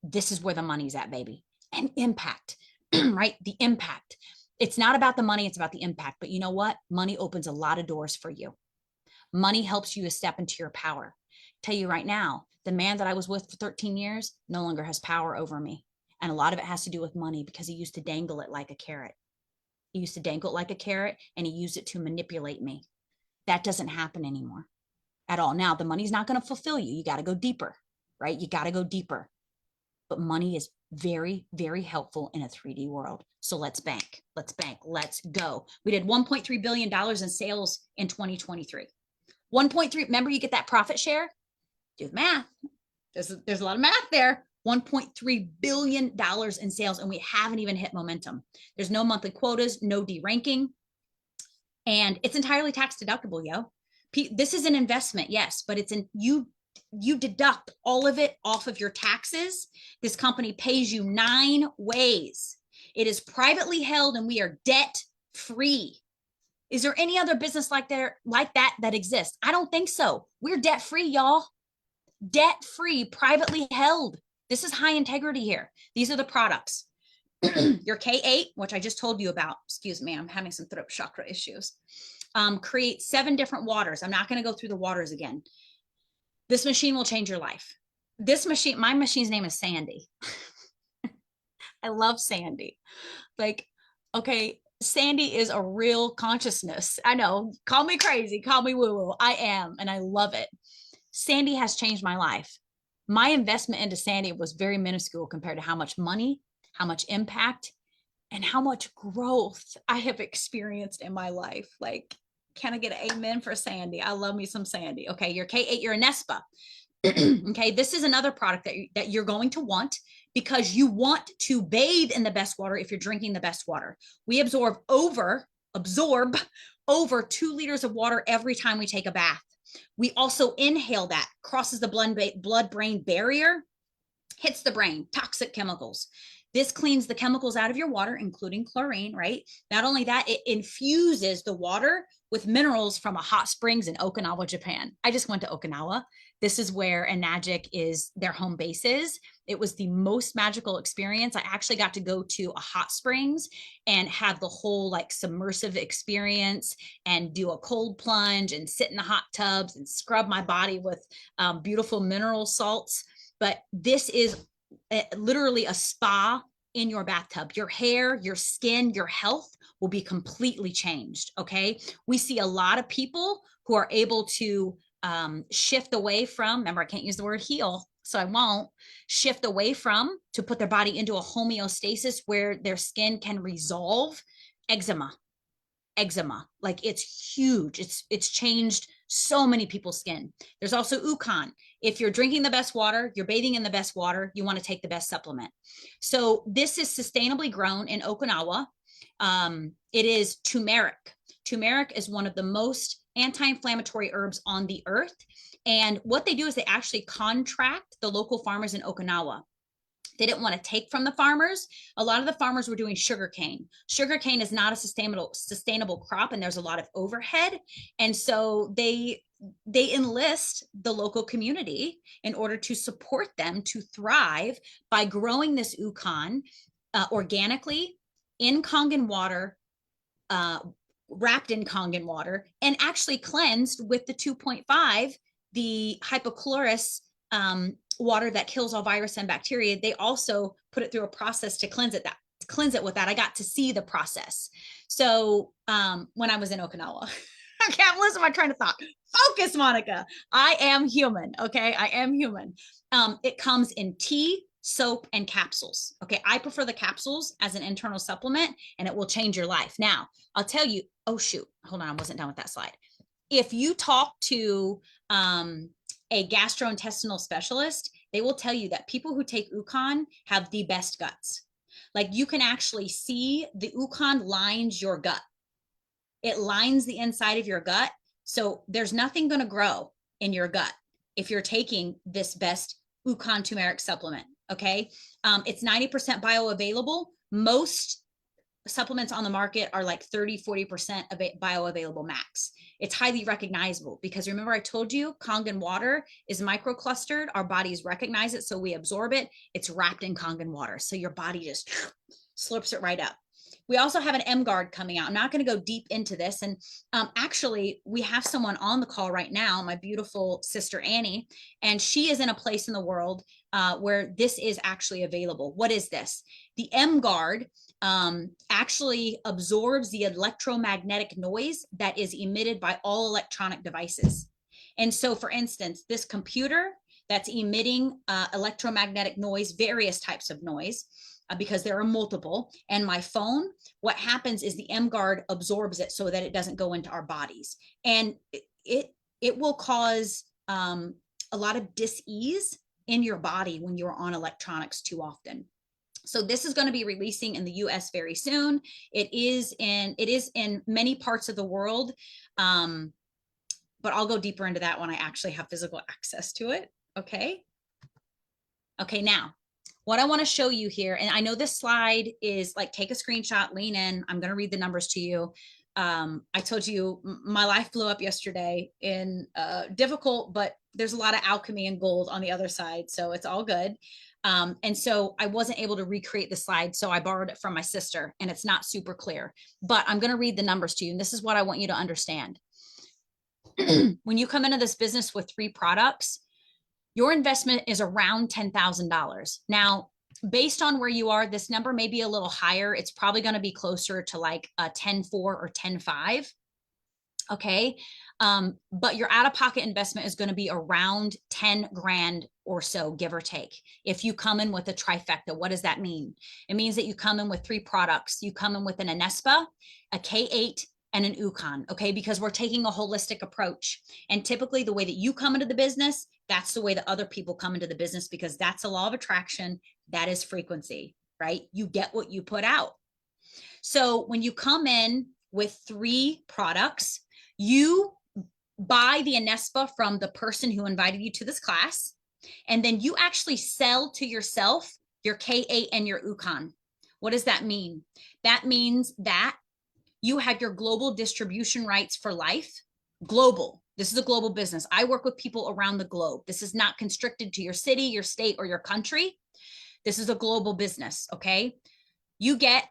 This is where the money's at, baby. And impact, right? The impact. It's not about the money. It's about the impact. But you know what? Money opens a lot of doors for you. Money helps you to step into your power. Tell you right now, the man that I was with for 13 years no longer has power over me. And a lot of it has to do with money, because he used to dangle it like a carrot. He used to dangle it like a carrot, and he used it to manipulate me. That doesn't happen anymore at all. Now, the money's not going to fulfill you. You got to go deeper, right? You got to go deeper. But money is very, very helpful in a 3D world. So let's bank. Let's bank. Let's go. We did $1.3 billion in sales in 2023. 1.3. Remember, you get that profit share? Do the math. There's a lot of math there. $1.3 billion in sales, and we haven't even hit momentum. There's no monthly quotas, no deranking, and it's entirely tax deductible, yo. This is an investment, yes, but it's you deduct all of it off of your taxes. This company pays you 9 ways. It is privately held, and we are debt free. Is there any other business like that exists? I don't think so. We're debt free, y'all. Debt free, privately held. This is high integrity here. These are the products. Your K8, which I just told you about. Excuse me, I'm having some throat chakra issues. Create 7 different waters. I'm not going to go through the waters again. This machine will change your life. My machine's name is Sandy. I love Sandy. Like, okay, Sandy is a real consciousness. I know, call me crazy, call me woo-woo. I am, and I love it. Sandy has changed my life. My investment into Sandy was very minuscule compared to how much money, how much impact, and how much growth I have experienced in my life. Like, can I get an amen for Sandy? I love me some Sandy. Okay, your K8, your Anespa. Okay, this is another product that you're going to want, because you want to bathe in the best water if you're drinking the best water. We absorb over 2 liters of water every time we take a bath. We also inhale that, crosses the blood-brain barrier, hits the brain, toxic chemicals. This cleans the chemicals out of your water, including chlorine, right? Not only that, it infuses the water with minerals from a hot springs in Okinawa, Japan. I just went to Okinawa. This is where Enagic is, their home base is. It was the most magical experience. I actually got to go to a hot springs and have the whole like submersive experience and do a cold plunge and sit in the hot tubs and scrub my body with beautiful mineral salts. But this is literally a spa in your bathtub. Your hair, your skin, your health will be completely changed. Okay. We see a lot of people who are able to shift away from, remember, I can't use the word heal. so I won't shift away from to put their body into a homeostasis where their skin can resolve eczema. Like it's huge. It's changed so many people's skin. There's also Uconn. If you're drinking the best water, you're bathing in the best water, you want to take the best supplement. So this is sustainably grown in Okinawa. It is turmeric. Turmeric is one of the most anti-inflammatory herbs on the earth. And what they do is they actually contract the local farmers in Okinawa. They didn't want to take from the farmers. A lot of the farmers were doing sugarcane. Sugarcane is not a sustainable crop, and there's a lot of overhead. And so they enlist the local community in order to support them to thrive by growing this Uconn organically in Kangen water, wrapped in Kangen water, and actually cleansed with the 2.5, the hypochlorous water that kills all virus and bacteria. They also put it through a process to cleanse it with that. I got to see the process. So when I was in Okinawa, okay, I'm losing my train of thought. Focus, Monica. I am human. Okay, I am human. It comes in tea, soap, and capsules. Okay, I prefer the capsules as an internal supplement, and it will change your life. Now, I'll tell you. Oh shoot, hold on, I wasn't done with that slide. If you talk to a gastrointestinal specialist, they will tell you that people who take Uconn have the best guts. Like you can actually see the Uconn lines your gut. It lines the inside of your gut. So there's nothing going to grow in your gut if you're taking this best Uconn turmeric supplement. Okay. It's 90% bioavailable. Most supplements on the market are like 30-40% of bioavailable max. It's highly recognizable because remember I told you Kangen water is microclustered. Our bodies recognize it, so we absorb it. It's wrapped in Kangen water, so your body just slurps it right up. We also have an MGuard coming out. I'm not going to go deep into this. And actually, we have someone on the call right now, my beautiful sister Annie, and she is in a place in the world where this is actually available. What is this? The MGuard actually absorbs the electromagnetic noise that is emitted by all electronic devices. And so, for instance, this computer that's emitting electromagnetic noise, various types of noise, because there are multiple, and my phone, what happens is the MGuard absorbs it so that it doesn't go into our bodies. And it will cause a lot of dis-ease in your body when you're on electronics too often. So this is going to be releasing in the US very soon. It is in many parts of the world, but I'll go deeper into that when I actually have physical access to it. Okay. Okay, now what I want to show you here, and I know this slide is like, take a screenshot, lean in. I'm going to read the numbers to you. I told you my life blew up yesterday in difficult, but there's a lot of alchemy and gold on the other side. So it's all good. And so I wasn't able to recreate the slide. So I borrowed it from my sister and it's not super clear, but I'm going to read the numbers to you. And this is what I want you to understand. When you come into this business with 3 products, your investment is around $10,000. Now, based on where you are, this number may be a little higher. It's probably going to be closer to like a 10.4 or 10.5. Okay. But your out-of-pocket investment is going to be around 10 grand or so, give or take. If you come in with a trifecta, what does that mean? It means that you come in with 3 products. You come in with an Anespa, a K8, and an Uconn, okay? Because we're taking a holistic approach. And typically the way that you come into the business, that's the way that other people come into the business, because that's a law of attraction. That is frequency, right? You get what you put out. So when you come in with 3 products, you buy the Anespa from the person who invited you to this class, and then you actually sell to yourself your K8 and your Uconn. What does that mean? That means that you have your global distribution rights for life. Global. This is a global business. I work with people around the globe. This is not constricted to your city, your state, or your country. This is a global business, okay? You get,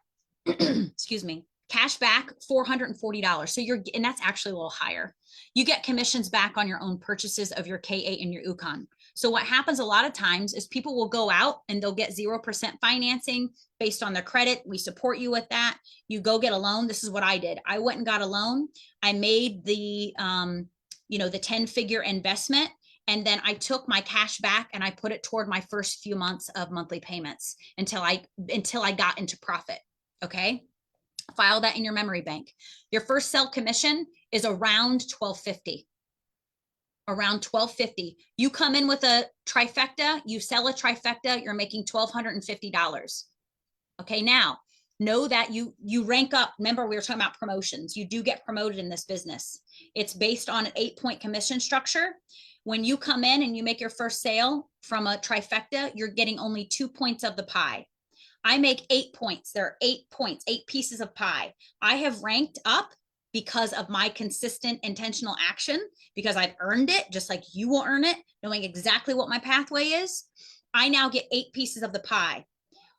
excuse me, cash back $440. So and that's actually a little higher. You get commissions back on your own purchases of your K8 and your Uconn. So what happens a lot of times is people will go out and they'll get 0% financing based on their credit. We support you with that. You go get a loan. This is what I did. I went and got a loan. I made the, the 10-figure investment, And then I took my cash back and I put it toward my first few months of monthly payments until I got into profit. Okay. File that in your memory bank. Your first sale commission is around $12.50. Around $12.50. You come in with a trifecta, you sell a trifecta, you're making $1,250. Okay, now know that you rank up. Remember, we were talking about promotions. You do get promoted in this business. It's based on an 8-point commission structure. When you come in and you make your first sale from a trifecta, you're getting only 2 points of the pie. I make 8 points. There are 8 points, 8 pieces of pie. I have ranked up because of my consistent intentional action, because I've earned it, just like you will earn it, knowing exactly what my pathway is. I now get 8 pieces of the pie,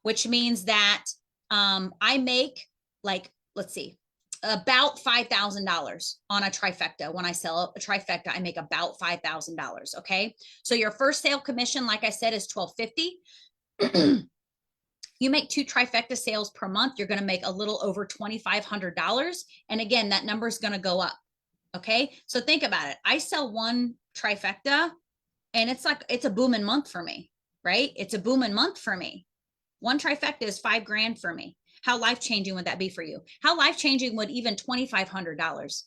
which means that I make, like, let's see, about $5,000 on a trifecta. When I sell a trifecta, I make about $5,000. Okay. So your first sale commission, like I said, is $12.50. You make 2 trifecta sales per month, you're going to make a little over $2,500. And again, that number is going to go up. Okay. So think about it. I sell 1 trifecta and it's a booming month for me, right? It's a booming month for me. 1 trifecta is $5,000 for me. How life-changing would that be for you? How life-changing would even $2,500?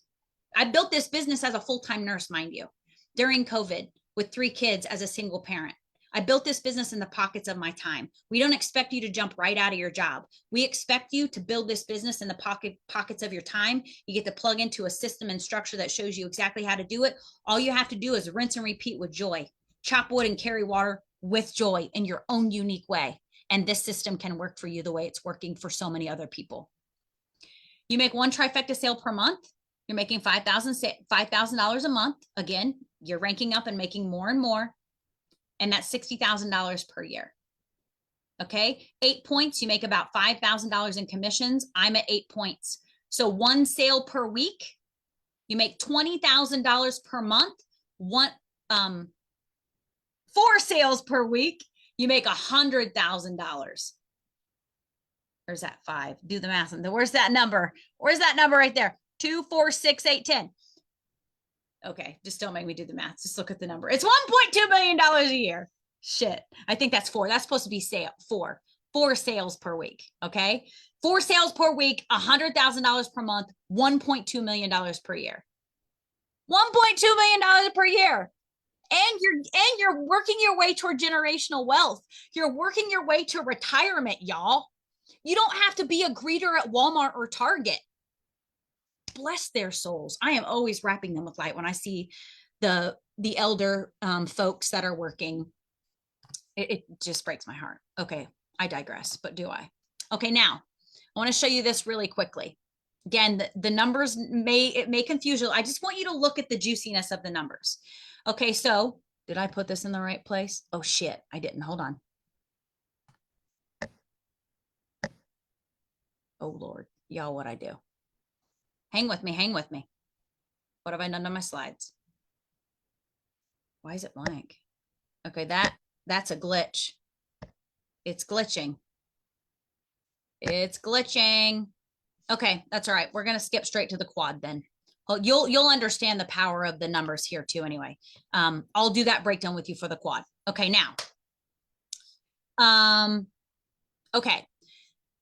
I built this business as a full-time nurse, mind you, during COVID with 3 kids as a single parent. I built this business in the pockets of my time. We don't expect you to jump right out of your job. We expect you to build this business in the pockets of your time. You get to plug into a system and structure that shows you exactly how to do it. All you have to do is rinse and repeat with joy. Chop wood and carry water with joy in your own unique way. And this system can work for you the way it's working for so many other people. You make 1 trifecta sale per month. You're making $5,000 a month. Again, you're ranking up and making more and more. And that's $60,000 per year. Okay. 8 points, you make about $5,000 in commissions. I'm at 8 points. So 1 sale per week, you make $20,000 per month. 4 sales per week, you make $100,000. Where's that 5? Do the math. Where's that number? Where's that number right there? 2, 4, 6, 8, 10. Okay, just don't make me do the math. Just look at the number. It's $1.2 million a year. Shit. I think that's 4. That's supposed to be 4. 4 sales per week. Okay. 4 sales per week, $100,000 per month, $1.2 million per year. $1.2 million per year. And you're working your way toward generational wealth. You're working your way to retirement, y'all. You don't have to be a greeter at Walmart or Target. Bless their souls. I am always wrapping them with light when I see the elder folks that are working. It just breaks my heart. Okay, I digress, but do I? Okay, now I want to show you this really quickly. Again, the numbers may confuse you. I just want you to look at the juiciness of the numbers. Okay, so did I put this in the right place? Oh shit, I didn't. Hold on. Oh Lord, y'all, what I do? Hang with me, hang with me. What have I done to my slides? Why is it blank? Okay, that's a glitch. It's glitching. It's glitching. Okay, that's all right. We're going to skip straight to the quad then. Well, you'll understand the power of the numbers here too anyway. I'll do that breakdown with you for the quad. Okay, now. Okay.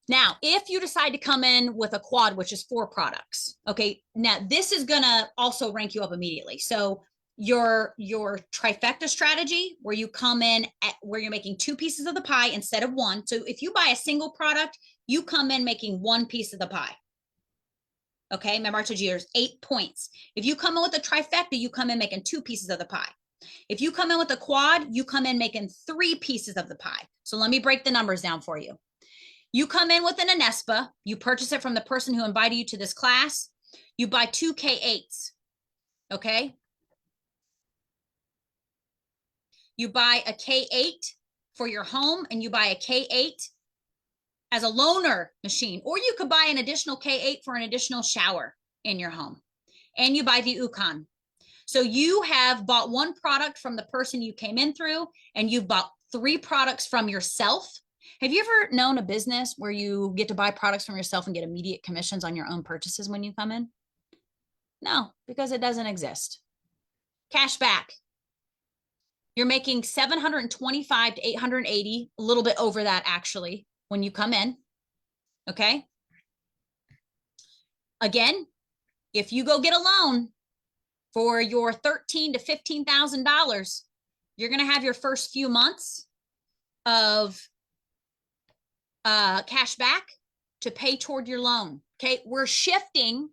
Now, if you decide to come in with a quad, which is 4 products, okay, now this is going to also rank you up immediately. So your trifecta strategy, where you come in where you're making 2 pieces of the pie instead of 1. So if you buy a single product, you come in making 1 piece of the pie. Okay, remember I told you there's 8 points. If you come in with a trifecta, you come in making 2 pieces of the pie. If you come in with a quad, you come in making 3 pieces of the pie. So let me break the numbers down for you. You come in with an Anespa, you purchase it from the person who invited you to this class, you buy 2 K8s, okay? You buy a K8 for your home and you buy a K8 as a loaner machine, or you could buy an additional K8 for an additional shower in your home. And you buy the Ucon. So you have bought 1 product from the person you came in through, and you've bought 3 products from yourself. Have you ever known a business where you get to buy products from yourself and get immediate commissions on your own purchases when you come in? No, because it doesn't exist. Cash back. You're making 725 to 880, a little bit over that actually, when you come in. Okay. Again, if you go get a loan for your $13,000 to $15,000, you're going to have your first few months of cash back to pay toward your loan. Okay. We're shifting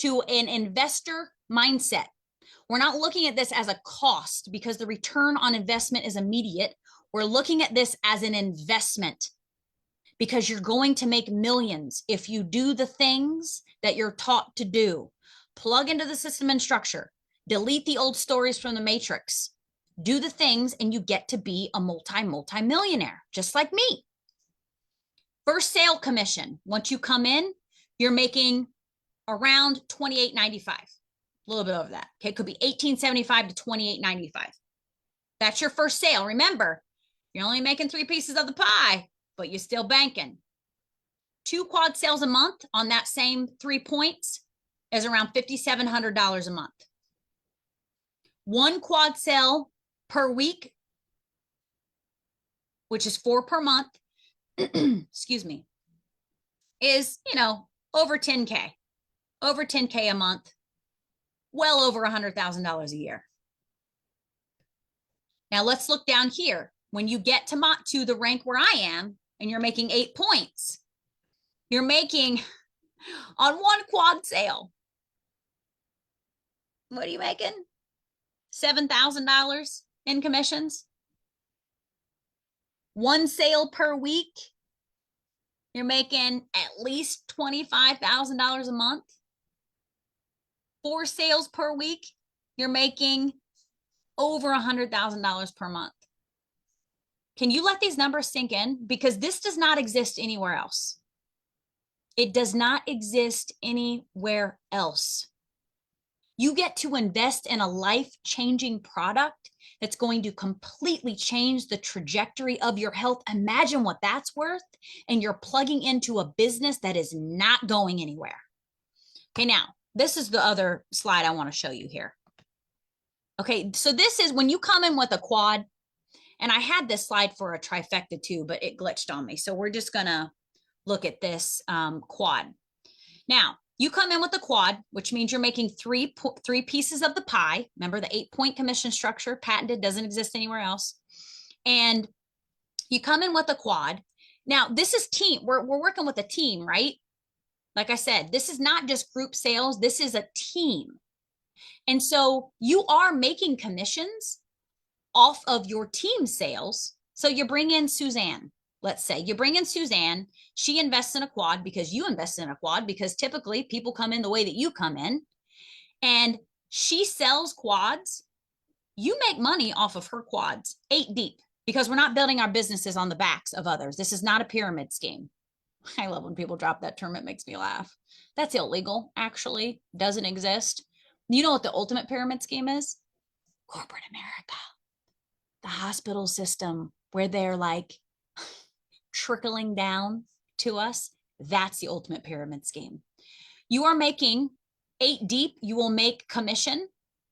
to an investor mindset. We're not looking at this as a cost because the return on investment is immediate. We're looking at this as an investment because you're going to make millions if you do the things that you're taught to do. Plug into the system and structure, delete the old stories from the matrix, do the things, and you get to be a multi-millionaire, just like me. First sale commission. Once you come in, you're making around $28.95, a little bit over that. Okay, it could be $18.75 to $28.95. That's your first sale. Remember, you're only making 3 pieces of the pie, but you're still banking. 2 quad sales a month on that same 3 points is around $5,700 a month. 1 quad sale per week, which is 4 per month, excuse me, is, over 10K. Over 10K a month, well over $100,000 a year. Now let's look down here. When you get to the rank where I am and you're making 8 points, you're making on 1 quad sale. What are you making? $7,000 in commissions. 1 sale per week, you're making at least $25,000 a month. 4 sales per week, you're making over $100,000 per month. Can you let these numbers sink in? Because this does not exist anywhere else. It does not exist anywhere else. You get to invest in a life-changing product that's going to completely change the trajectory of your health. Imagine what that's worth, and you're plugging into a business that is not going anywhere. Okay, now, this is the other slide I want to show you here. Okay, so this is when you come in with a quad, and I had this slide for a trifecta too, but it glitched on me. So we're just going to look at this quad. Now, you come in with a quad, which means you're making 3 pieces of the pie. Remember the 8-point commission structure, patented, doesn't exist anywhere else. And you come in with a quad. Now, this is team. We're working with a team, right? Like I said, this is not just group sales. This is a team. And so you are making commissions off of your team sales. So you bring in Suzanne. Let's say you bring in Suzanne. She invests in a quad because you invest in a quad, because typically people come in the way that you come in, and she sells quads. You make money off of her quads 8 deep, because we're not building our businesses on the backs of others. This is not a pyramid scheme. I love when people drop that term. It makes me laugh. That's illegal, actually. Doesn't exist. You know what the ultimate pyramid scheme is? Corporate America. The hospital system, where they're like trickling down to us. That's the ultimate pyramid scheme. You are making 8 deep. You will make commission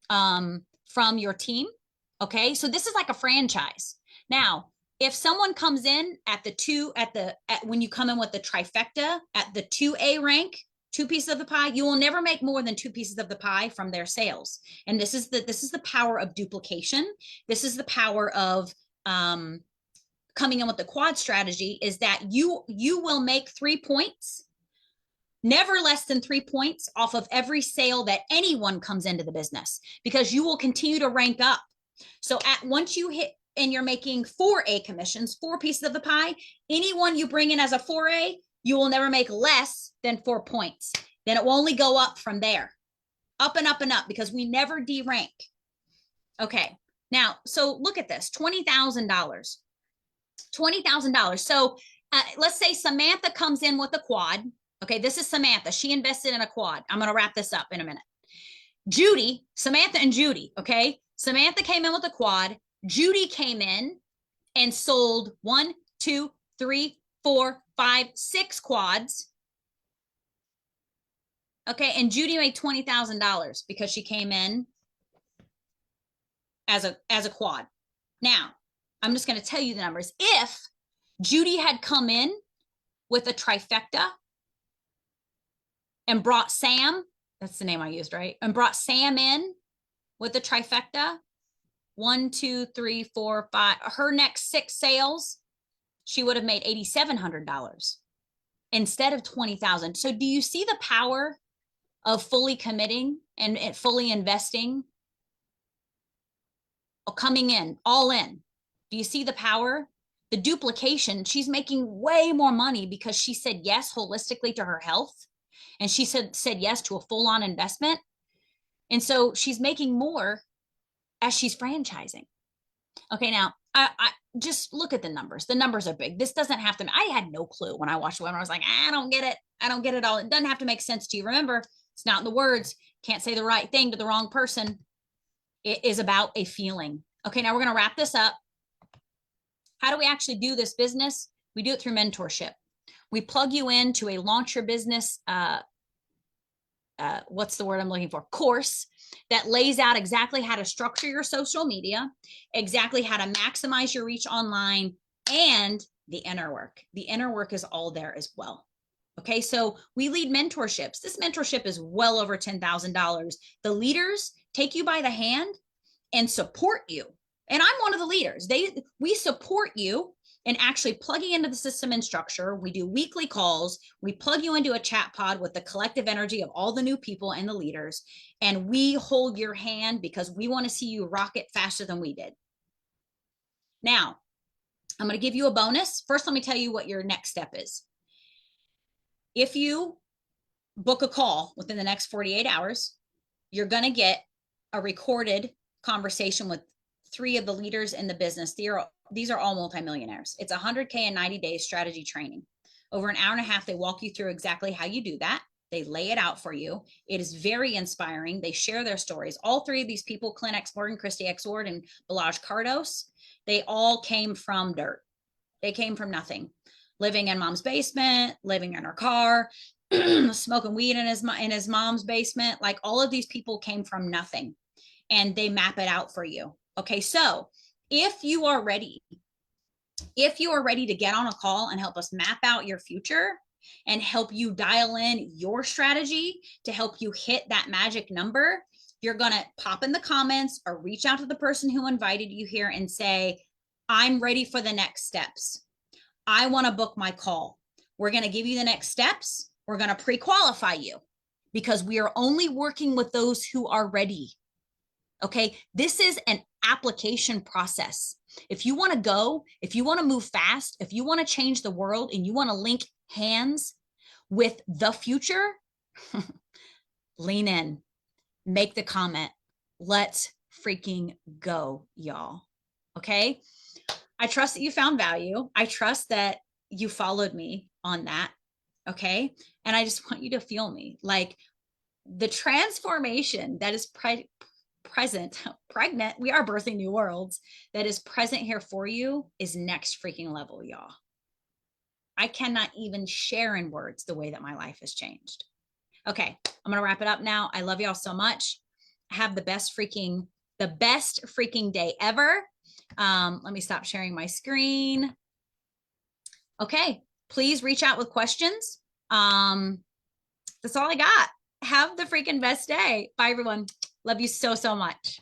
from your team. Okay, so this is like a franchise. Now, if someone comes in at when you come in with the trifecta at the 2A rank, 2 pieces of the pie, you will never make more than 2 pieces of the pie from their sales. And this is the power of duplication. This is the power of coming in with the quad strategy, is that you will make 3 points, never less than 3 points off of every sale that anyone comes into the business, because you will continue to rank up. So once you hit, and you're making 4A commissions, 4 pieces of the pie, anyone you bring in as a 4A, you will never make less than 4 points. Then it will only go up from there, up and up and up, because we never derank. Okay, now, so look at this, $20,000. $20,000. So let's say Samantha comes in with a quad. Okay, this is Samantha. She invested in a quad. I'm going to wrap this up in a minute. Judy, Samantha and Judy, okay? Samantha came in with a quad. Judy came in and sold 1, 2, 3, 4, 5, 6 quads. Okay, and Judy made $20,000 because she came in as a quad. Now, I'm just going to tell you the numbers. If Judy had come in with a trifecta and brought Sam, that's the name I used, right? And brought Sam in with a trifecta, 1, 2, 3, 4, 5, her next 6 sales, she would have made $8,700 instead of 20,000. So do you see the power of fully committing and fully investing, coming in, all in? Do you see the power? The duplication, she's making way more money because she said yes holistically to her health. And she said yes to a full-on investment. And so she's making more as she's franchising. Okay, now I just look at the numbers. The numbers are big. This doesn't have to, I had no clue when I watched the webinar. I was like, I don't get it. I don't get it all. It doesn't have to make sense to you. Remember, it's not in the words. Can't say the right thing to the wrong person. It is about a feeling. Okay, now we're going to wrap this up. How do we actually do this business? We do it through mentorship. We plug you into a launch your business, what's the word I'm looking for? Course that lays out exactly how to structure your social media, exactly how to maximize your reach online, and the inner work. The inner work is all there as well. Okay, so we lead mentorships. This mentorship is well over $10,000. The leaders take you by the hand and support you. And I'm one of the leaders. We support you in actually plugging into the system and structure. We do weekly calls. We plug you into a chat pod with the collective energy of all the new people and the leaders. And we hold your hand because we want to see you rocket faster than we did. Now, I'm going to give you a bonus. First, let me tell you what your next step is. If you book a call within the next 48 hours, you're going to get a recorded conversation with 3 of the leaders in the business. These are all multimillionaires. It's 100K in 90 days strategy training. Over an hour and a half, they walk you through exactly how you do that. They lay it out for you. It is very inspiring. They share their stories. All 3 of these people, Clint X. Morgan, Christy X. Ward, and Balazs Cardos, they all came from dirt. They came from nothing. Living in mom's basement, living in her car, smoking weed in his mom's basement. Like, all of these people came from nothing, and they map it out for you. Okay, so if you are ready to get on a call and help us map out your future and help you dial in your strategy to help you hit that magic number, you're going to pop in the comments or reach out to the person who invited you here and say, I'm ready for the next steps. I want to book my call. We're going to give you the next steps. We're going to pre-qualify you because we are only working with those who are ready. Okay, this is an application process. If you want to go, if you want to move fast, if you want to change the world and you want to link hands with the future, lean in, make the comment. Let's freaking go, y'all. Okay, I trust that you found value. I trust that you followed me on that. Okay, and I just want you to feel me. Like, the transformation that is pregnant, we are birthing new worlds, that is present here for you is next freaking level, y'all. I cannot even share in words the way that my life has changed. Okay, I'm gonna wrap it up now. I love y'all so much. Have the best freaking day ever. Let me stop sharing my screen. Okay, please reach out with questions. That's all I got. Have the freaking best day. Bye, everyone. Love you so, so much.